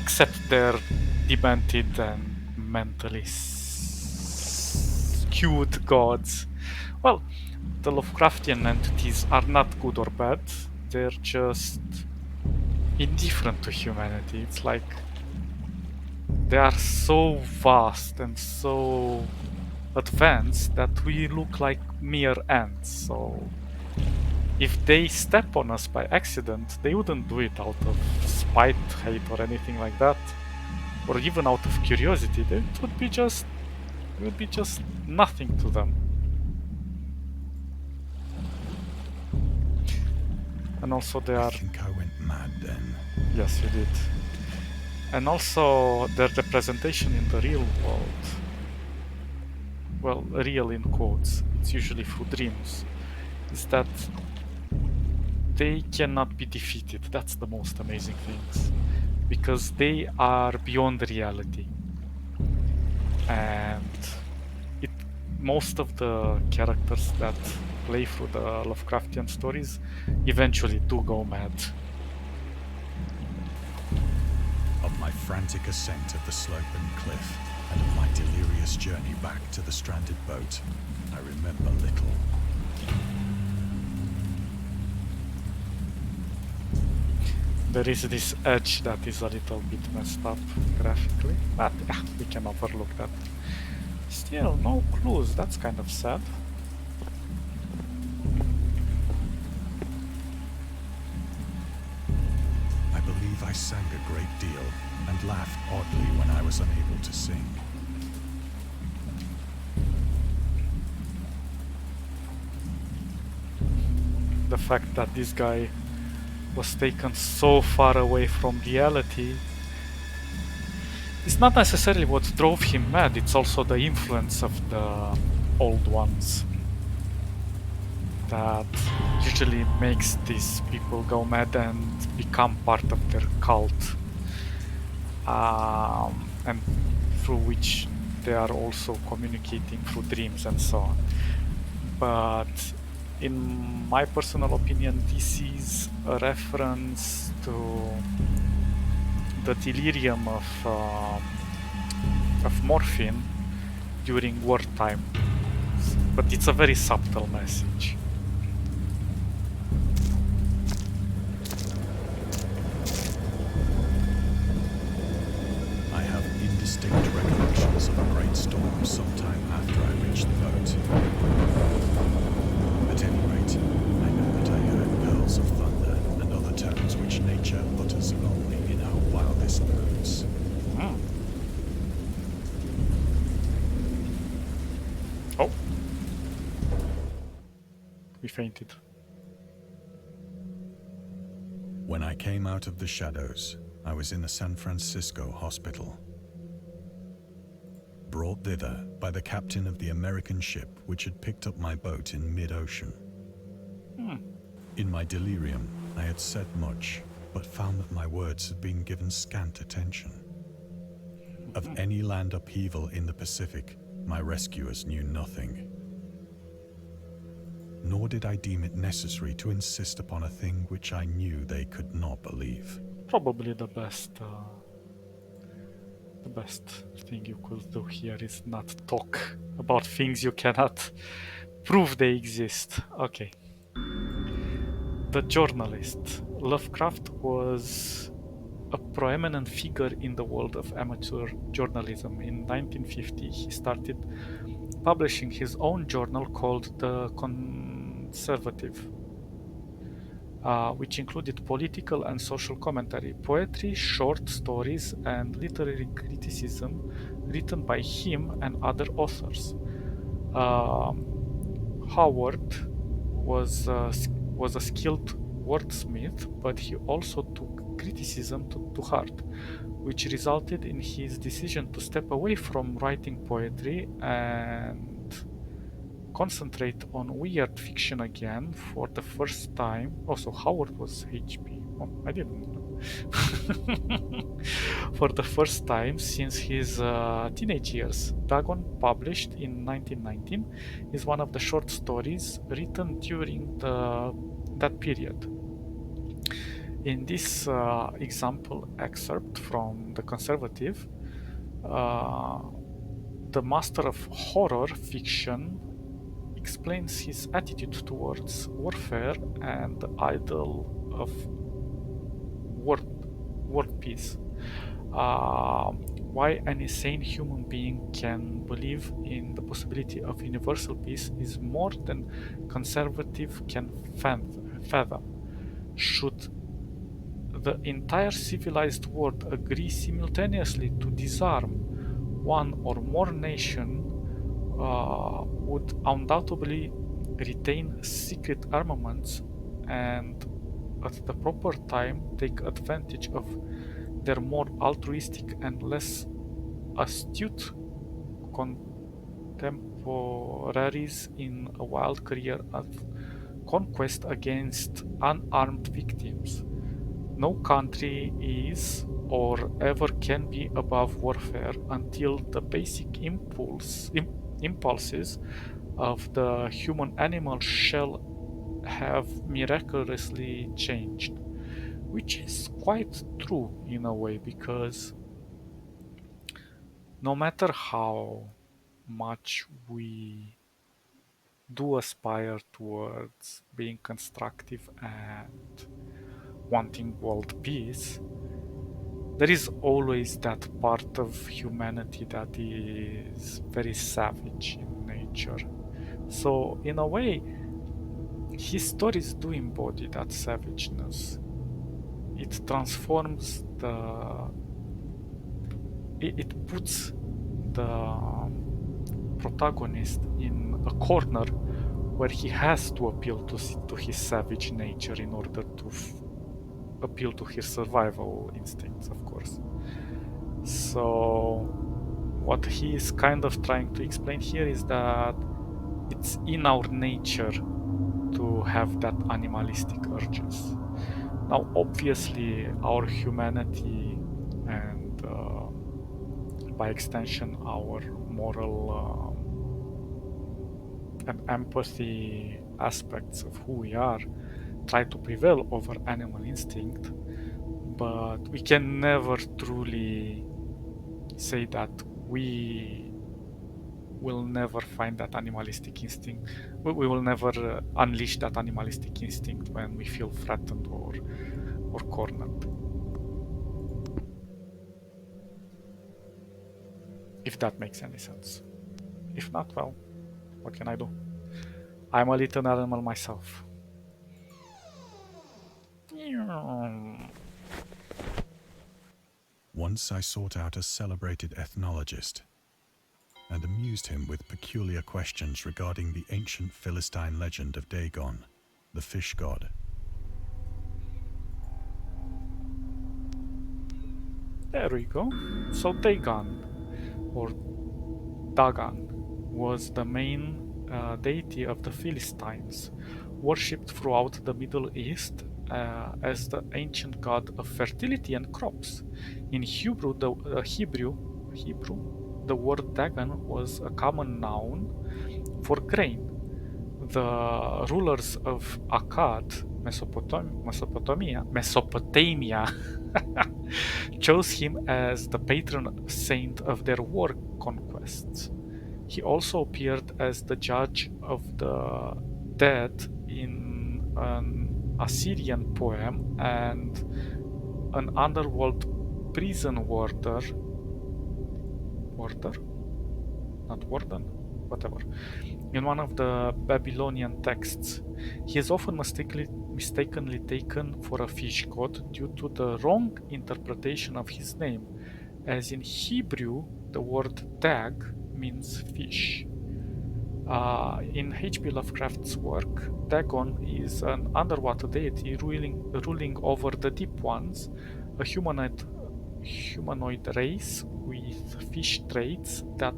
Except their demented and mentally skewed gods. Well, the Lovecraftian entities are not good or bad. They're just indifferent to humanity. It's like they are so vast and so advanced that we look like mere ants. So if they step on us by accident, they wouldn't do it out of spite, hate, or anything like that, or even out of curiosity. It would be just nothing to them. And also they are... I think I went mad then. Yes, you did. And also their representation in the real world, well, real in quotes, it's usually through dreams, is that they cannot be defeated. That's the most amazing things. Because they are beyond reality. And most of the characters that play through the Lovecraftian stories eventually do go mad. Of my frantic ascent of the sloping cliff and of my delirious journey back to the stranded boat, I remember little. There is this edge that is a little bit messed up graphically, but yeah, we can overlook that. Still, no clues, that's kind of sad. I believe I sang a great deal and laughed oddly when I was unable to sing. The fact that this guy was taken so far away from reality is not necessarily what drove him mad, it's also the influence of the old ones that usually makes these people go mad and become part of their cult, and through which they are also communicating through dreams and so on. But in my personal opinion, this is a reference to the delirium of morphine during wartime, but it's a very subtle message. I have indistinct recollections tales of a great storm sometime after I reached the boat. At any rate, I know that I heard pearls of thunder and other tones which nature utters only in her wildest moods. Oh. We fainted. When I came out of the shadows, I was in a San Francisco hospital. Brought thither by the captain of the American ship which had picked up my boat in mid-ocean. In my delirium, I had said much, but found that my words had been given scant attention. Of any land upheaval in the Pacific, my rescuers knew nothing. Nor did I deem it necessary to insist upon a thing which I knew they could not believe. Probably the best thing you could do here is not talk about things you cannot prove they exist. Okay. The journalist. Lovecraft was a prominent figure in the world of amateur journalism. In 1950, he started publishing his own journal called The Conservative, which included political and social commentary, poetry, short stories, and literary criticism written by him and other authors. Howard was a skilled wordsmith, but he also took criticism to heart, which resulted in his decision to step away from writing poetry and concentrate on weird fiction again for the first time. Also, Howard was HP. Oh, I didn't know. For the first time since his teenage years. Dagon, published in 1919, is one of the short stories written during that period. In this example excerpt from The Conservative, the master of horror fiction explains his attitude towards warfare and the idol of world peace. Why an insane human being can believe in the possibility of universal peace is more than conservative can fathom. Should the entire civilized world agree simultaneously to disarm one or more nations, would undoubtedly retain secret armaments and at the proper time take advantage of their more altruistic and less astute contemporaries in a wild career of conquest against unarmed victims. No country is or ever can be above warfare until the basic impulses of the human animal shall have miraculously changed, which is quite true in a way, because no matter how much we do aspire towards being constructive and wanting world peace, there is always that part of humanity that is very savage in nature. So, in a way, his stories do embody that savageness. It transforms it puts the protagonist in a corner where he has to appeal to his savage nature in order to appeal to his survival instincts, of course. So what he is kind of trying to explain here is that it's in our nature to have that animalistic urges. Now, obviously, our humanity and by extension our moral and empathy aspects of who we are try to prevail over animal instinct, but we can never truly say that we will never find that animalistic instinct. We will never unleash that animalistic instinct when we feel threatened or cornered. if that makes any sense. If not, well, what can I do? I'm a little animal myself. Once I sought out a celebrated ethnologist and amused him with peculiar questions regarding the ancient Philistine legend of Dagon, the fish god. There we go. So Dagon, or Dagon, was the main deity of the Philistines, worshipped throughout the Middle East as the ancient god of fertility and crops. In Hebrew, the word Dagon was a common noun for grain. The rulers of Akkad, Mesopotamia chose him as the patron saint of their war conquests. He also appeared as the judge of the dead in an Assyrian poem and an underworld prison warder, not warden, whatever, in one of the Babylonian texts. He is often mistakenly taken for a fish god due to the wrong interpretation of his name, as in Hebrew the word dag means fish. In H.P. Lovecraft's work, Dagon is an underwater deity ruling over the deep ones, a humanoid race with fish traits that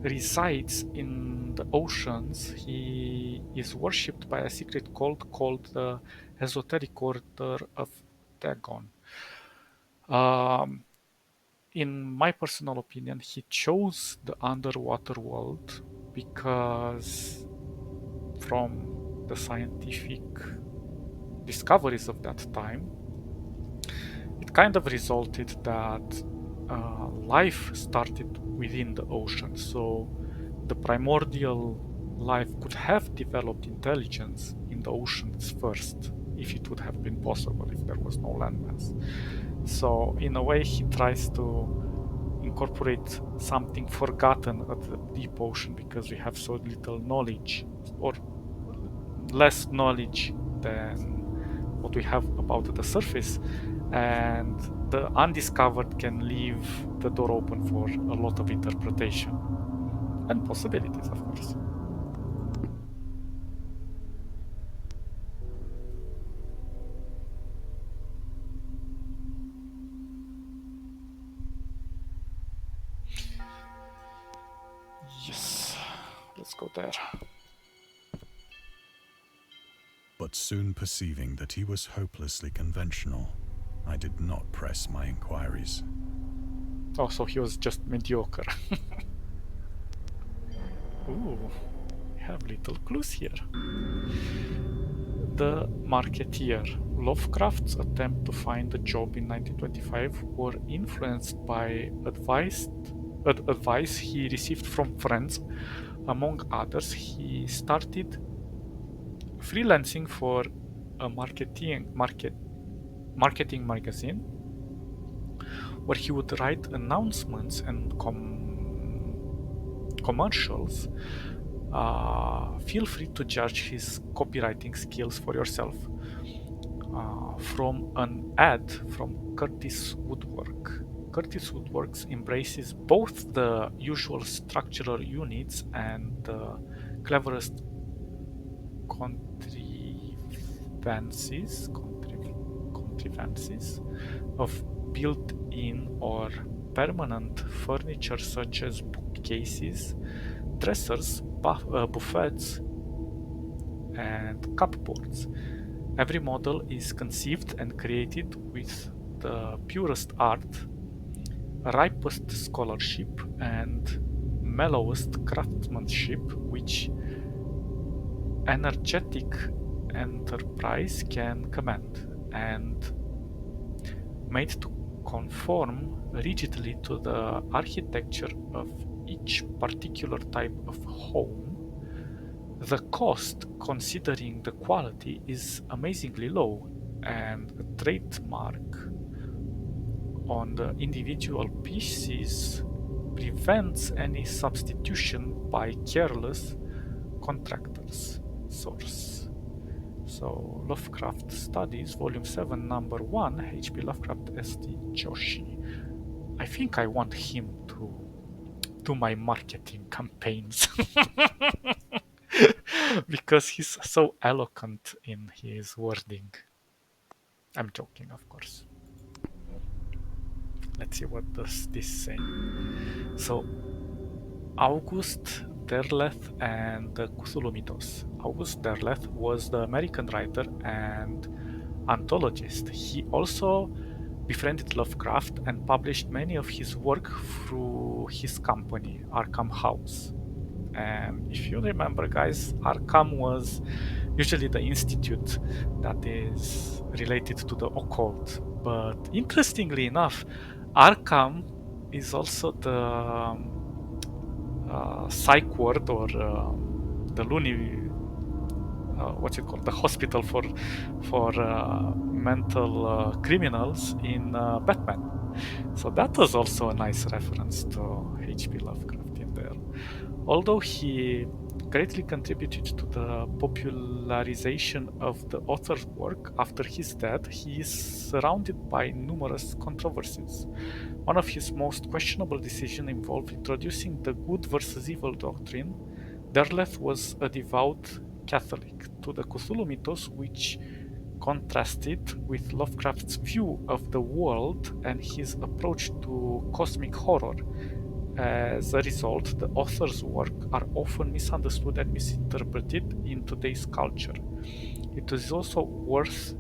resides in the oceans. He is worshipped by a secret cult called the Esoteric Order of Dagon. Um, in my personal opinion, he chose the underwater world because, from the scientific discoveries of that time, it kind of resulted that life started within the ocean. So the primordial life could have developed intelligence in the oceans first, if it would have been possible, if there was no landmass. So in a way, he tries to incorporate something forgotten at the deep ocean because we have so little knowledge, or less knowledge than what we have about the surface, and the undiscovered can leave the door open for a lot of interpretation and possibilities, of course. Yes, let's go there. But soon perceiving that he was hopelessly conventional, I did not press my inquiries. Oh, so he was just mediocre. Ooh, we have little clues here. The Marketeer. Lovecraft's attempt to find a job in 1925 were influenced by advice he received from friends. Among others, he started freelancing for a marketing magazine where he would write announcements and commercials. Feel free to judge his copywriting skills for yourself. From an ad from Curtis Woodwork. Curtis Woodworks embraces both the usual structural units and the cleverest contrivances of built-in or permanent furniture such as bookcases, dressers, buffets, and cupboards. Every model is conceived and created with the purest art, ripest scholarship, and mellowest craftsmanship which energetic enterprise can command, and made to conform rigidly to the architecture of each particular type of home. The cost, considering the quality, is amazingly low, and a trademark on the individual pieces prevents any substitution by careless contractors. Source. So, Lovecraft Studies, Volume 7, Number 1, H.P. Lovecraft, S.T. Joshi. I think I want him to do my marketing campaigns. Because he's so eloquent in his wording. I'm joking, of course. Let's see what does this say. So, August Derleth and the Cthulhu Mythos. August Derleth was the American writer and anthologist. He also befriended Lovecraft and published many of his work through his company, Arkham House. And if you remember, guys, Arkham was usually the institute that is related to the occult. But interestingly enough, Arkham is also the psych ward or the loony what's it called, the hospital for mental criminals in Batman. So that was also a nice reference to H.P. Lovecraft in there. Although he greatly contributed to the popularization of the author's work after his death, he is surrounded by numerous controversies. One of his most questionable decisions involved introducing the good versus evil doctrine. Derleth was a devout Catholic to the Cthulhu mythos, which contrasted with Lovecraft's view of the world and his approach to cosmic horror. As a result, the author's work are often misunderstood and misinterpreted in today's culture. It is also worth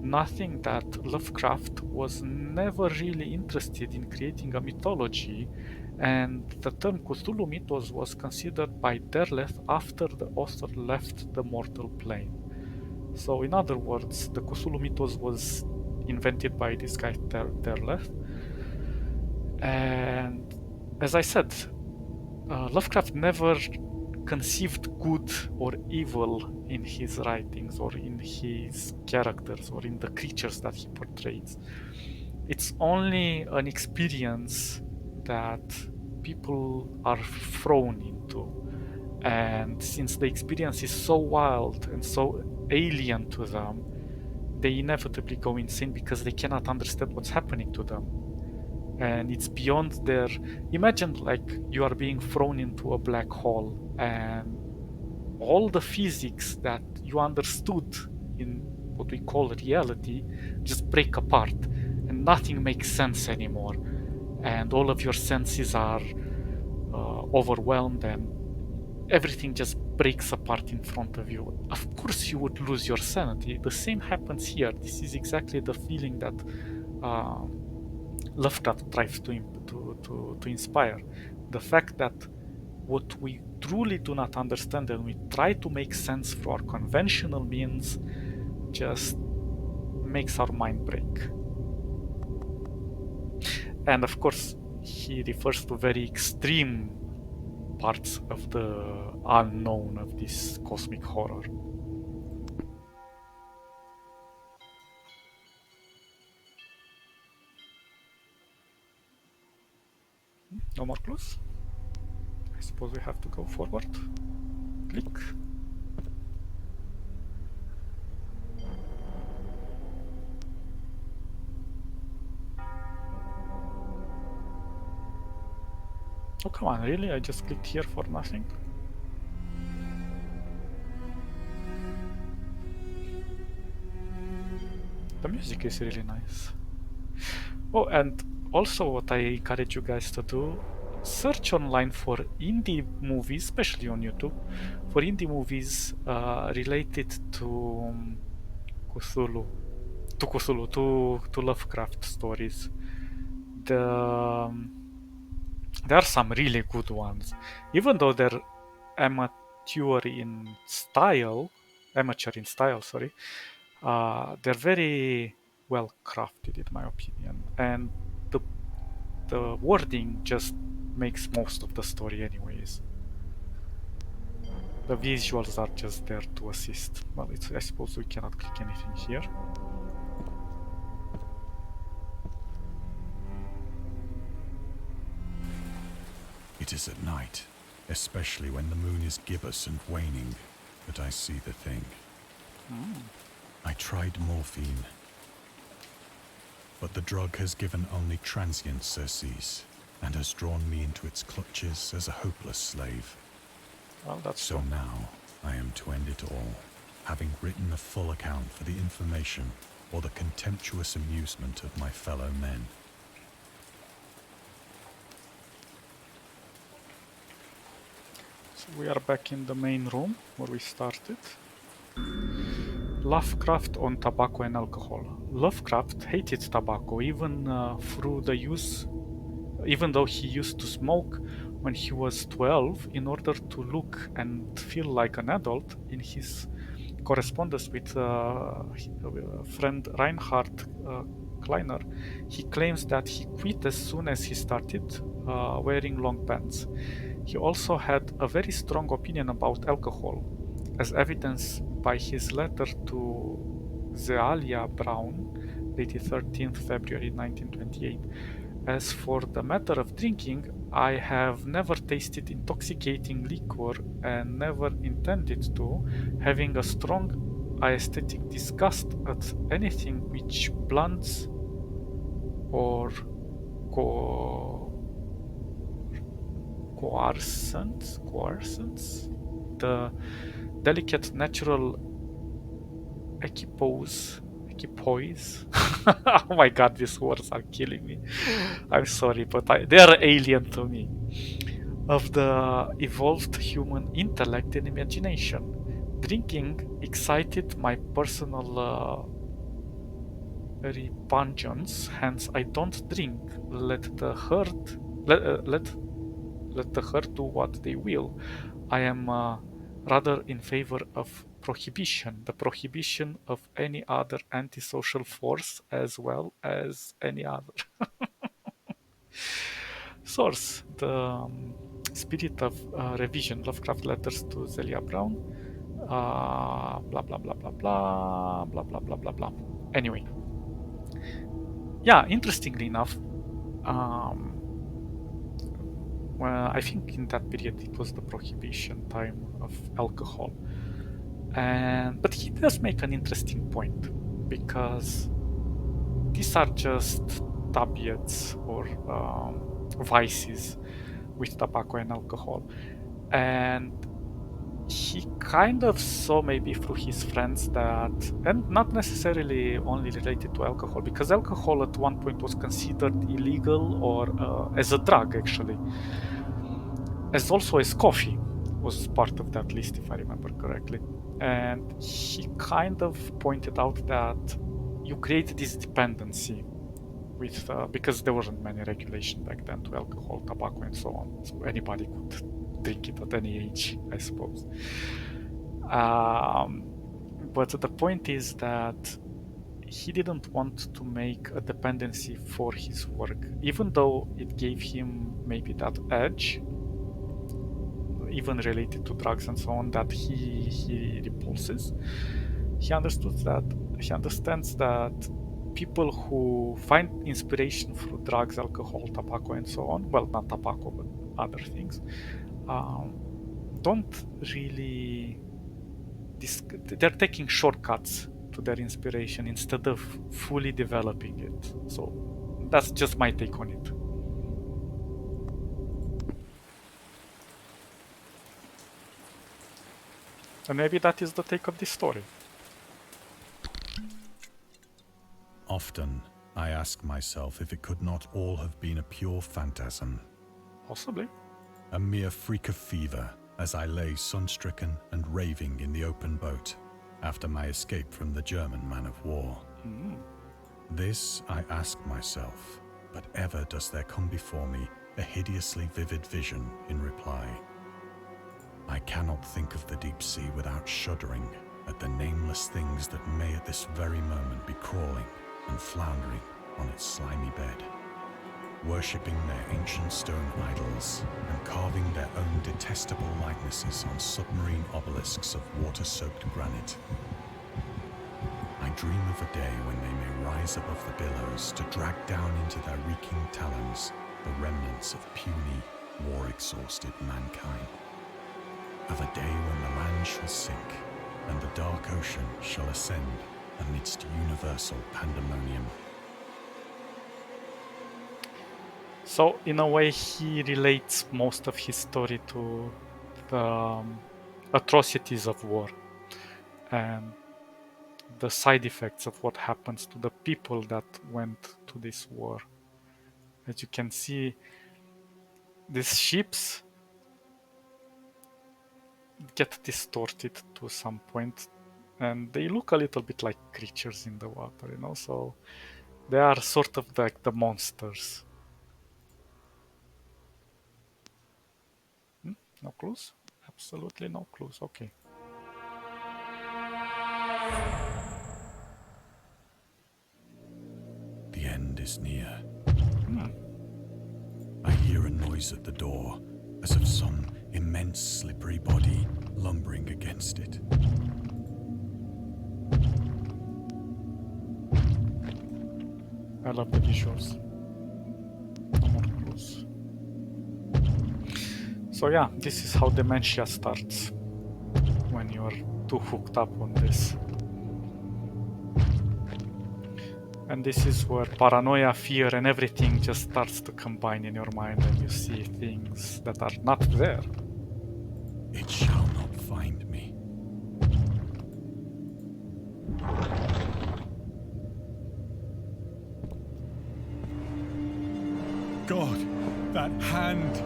noting that Lovecraft was never really interested in creating a mythology, and the term Cthulhu mythos was considered by Derleth after the author left the mortal plane. So, in other words, the Cthulhu mythos was invented by this guy Derleth, and as I said, Lovecraft never conceived good or evil in his writings or in his characters or in the creatures that he portrays. It's only an experience that people are thrown into. And since the experience is so wild and so alien to them, they inevitably go insane because they cannot understand what's happening to them. And it's beyond their. Imagine like you are being thrown into a black hole and all the physics that you understood in what we call reality just break apart and nothing makes sense anymore, and all of your senses are overwhelmed and everything just breaks apart in front of you. Of course you would lose your sanity. The same happens here. This is exactly the feeling that Lovecraft tries to inspire. The fact that what we truly do not understand and we try to make sense through our conventional means just makes our mind break. And of course, he refers to very extreme parts of the unknown of this cosmic horror. No more clues? I suppose we have to go forward. Click. Oh, come on, really? I just clicked here for nothing? The music is really nice. Oh, and also what I encourage you guys to do, search online for indie movies, especially on YouTube, for indie movies related to Cthulhu, to Lovecraft stories. There are some really good ones, even though they're amateur in style, sorry. They're very well crafted, in my opinion, and the wording just makes most of the story, anyways. The visuals are just there to assist. Well, I suppose we cannot click anything here. It is at night, especially when the moon is gibbous and waning, that I see the thing. I tried morphine, but the drug has given only transient surcease and has drawn me into its clutches as a hopeless slave. Well, that's So now I am to end it all, having written a full account for the information or the contemptuous amusement of my fellow men. So we are back in the main room where we started. Lovecraft on tobacco and alcohol. Lovecraft hated tobacco even even though he used to smoke when he was 12 in order to look and feel like an adult. In his correspondence with friend Reinhard Kleiner, he claims that he quit as soon as he started wearing long pants. He also had a very strong opinion about alcohol, as evidenced by his letter to Zealia Brown, dated 13th February 1928. As for the matter of drinking, I have never tasted intoxicating liquor and never intended to, having a strong aesthetic disgust at anything which blunts or coarcens the delicate natural equipoise. Oh my god, these words are killing me. I'm sorry, but they are alien to me. Of the evolved human intellect and imagination. Drinking excited my personal repugnance, hence I don't drink. Let the herd do what they will. I am rather in favor of prohibition, the prohibition of any other antisocial force as well as any other. Source: the Spirit of Revision, Lovecraft Letters to Zelia Brown. Blah blah blah blah blah blah blah blah blah blah. Anyway, yeah. Interestingly enough, well, I think in that period it was the prohibition time of alcohol, but he does make an interesting point because these are just tabiats or vices with tobacco and alcohol, and he kind of saw maybe through his friends that, and not necessarily only related to alcohol, because alcohol at one point was considered illegal or as a drug actually, as also as coffee was part of that list if I remember correctly. And he kind of pointed out that you create this dependency with because there wasn't many regulation back then to alcohol, tobacco, and so on. So anybody could drink it at any age, I suppose. But the point is that he didn't want to make a dependency for his work, even though it gave him maybe that edge, even related to drugs and so on, that he repulses. He understands that people who find inspiration through drugs, alcohol, tobacco, and so on, well, not tobacco, but other things, don't really... they're taking shortcuts to their inspiration instead of fully developing it. So that's just my take on it. And maybe that is the take of this story. Often, I ask myself if it could not all have been a pure phantasm. Possibly. A mere freak of fever as I lay sun-stricken and raving in the open boat after my escape from the German man of war. This I ask myself, but ever does there come before me a hideously vivid vision in reply. I cannot think of the deep sea without shuddering at the nameless things that may at this very moment be crawling and floundering on its slimy bed, worshipping their ancient stone idols and carving their own detestable likenesses on submarine obelisks of water-soaked granite. I dream of a day when they may rise above the billows to drag down into their reeking talons the remnants of puny, war-exhausted mankind. Of a day when the land shall sink, and the dark ocean shall ascend amidst universal pandemonium. So, in a way, he relates most of his story to the atrocities of war and the side effects of what happens to the people that went to this war. As you can see, these ships get distorted to some point, and they look a little bit like creatures in the water, you know, so they are sort of like the monsters. No clues? Absolutely no clues. Okay. The end is near. I hear a noise at the door, as of some immense slippery body lumbering against it. I love the visuals. No more clues. So yeah, this is how dementia starts when you're too hooked up on this. And this is where paranoia, fear, and everything just starts to combine in your mind, and you see things that are not there. It shall not find me. God, that hand!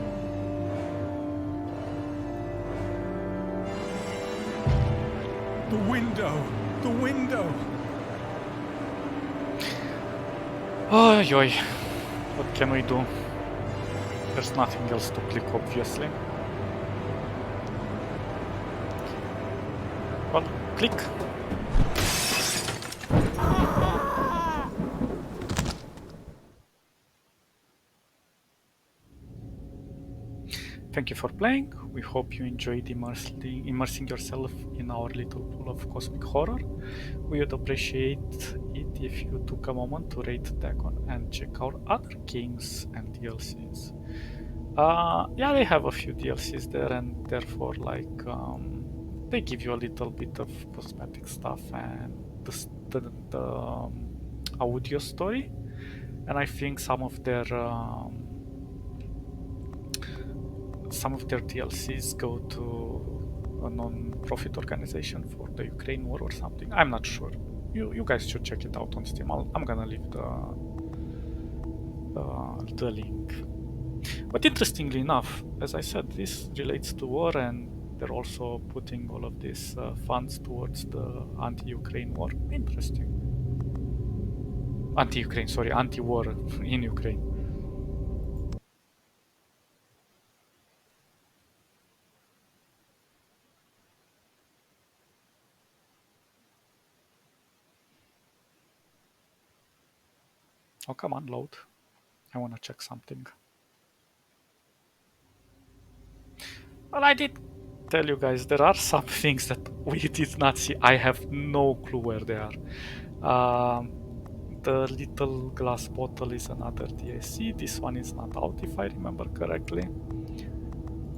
The window! The window! Oy, oy. What can we do? There's nothing else to click, obviously. Well, click. Thank you for playing. We hope you enjoyed immersing yourself in our little pool of cosmic horror. We would appreciate it if you took a moment to rate Dagon and check out other games and DLCs. Yeah, they have a few DLCs there, and therefore, like, they give you a little bit of cosmetic stuff and the audio story. And I think some of their DLCs go to a non-profit organization for the Ukraine war or something. I'm not sure. You guys should check it out on Steam. I'm gonna leave the link. But interestingly enough, as I said, this relates to war, and they're also putting all of these funds towards the anti-Ukraine war. Interesting. Anti-war in Ukraine. Oh, come on, load. I want to check something. Well, I did tell you guys there are some things that we did not see. I have no clue where they are. The little glass bottle is another DLC. This one is not out, if I remember correctly.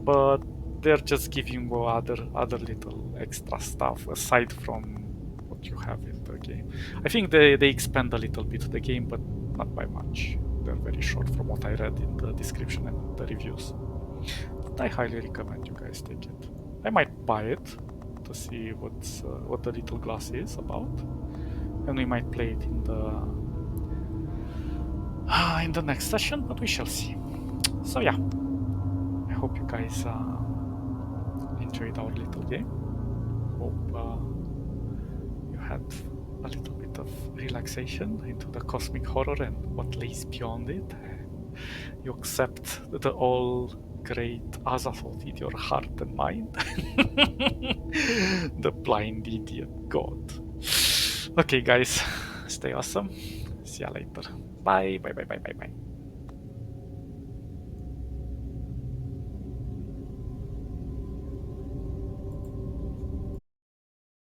But they're just giving you other little extra stuff aside from what you have in the game. I think they expand a little bit the game, but not by much. They're very short from what I read in the description and the reviews. But I highly recommend you guys take it. I might buy it to see what the little glass is about, and we might play it in the next session, but we shall see. So yeah, I hope you guys enjoyed our little game. Hope you had a little bit of relaxation into the cosmic horror and what lays beyond it. And you accept the all great Azathoth in your heart and mind. The blind idiot god. Okay, guys, stay awesome. See ya later. Bye, bye, bye, bye, bye, bye.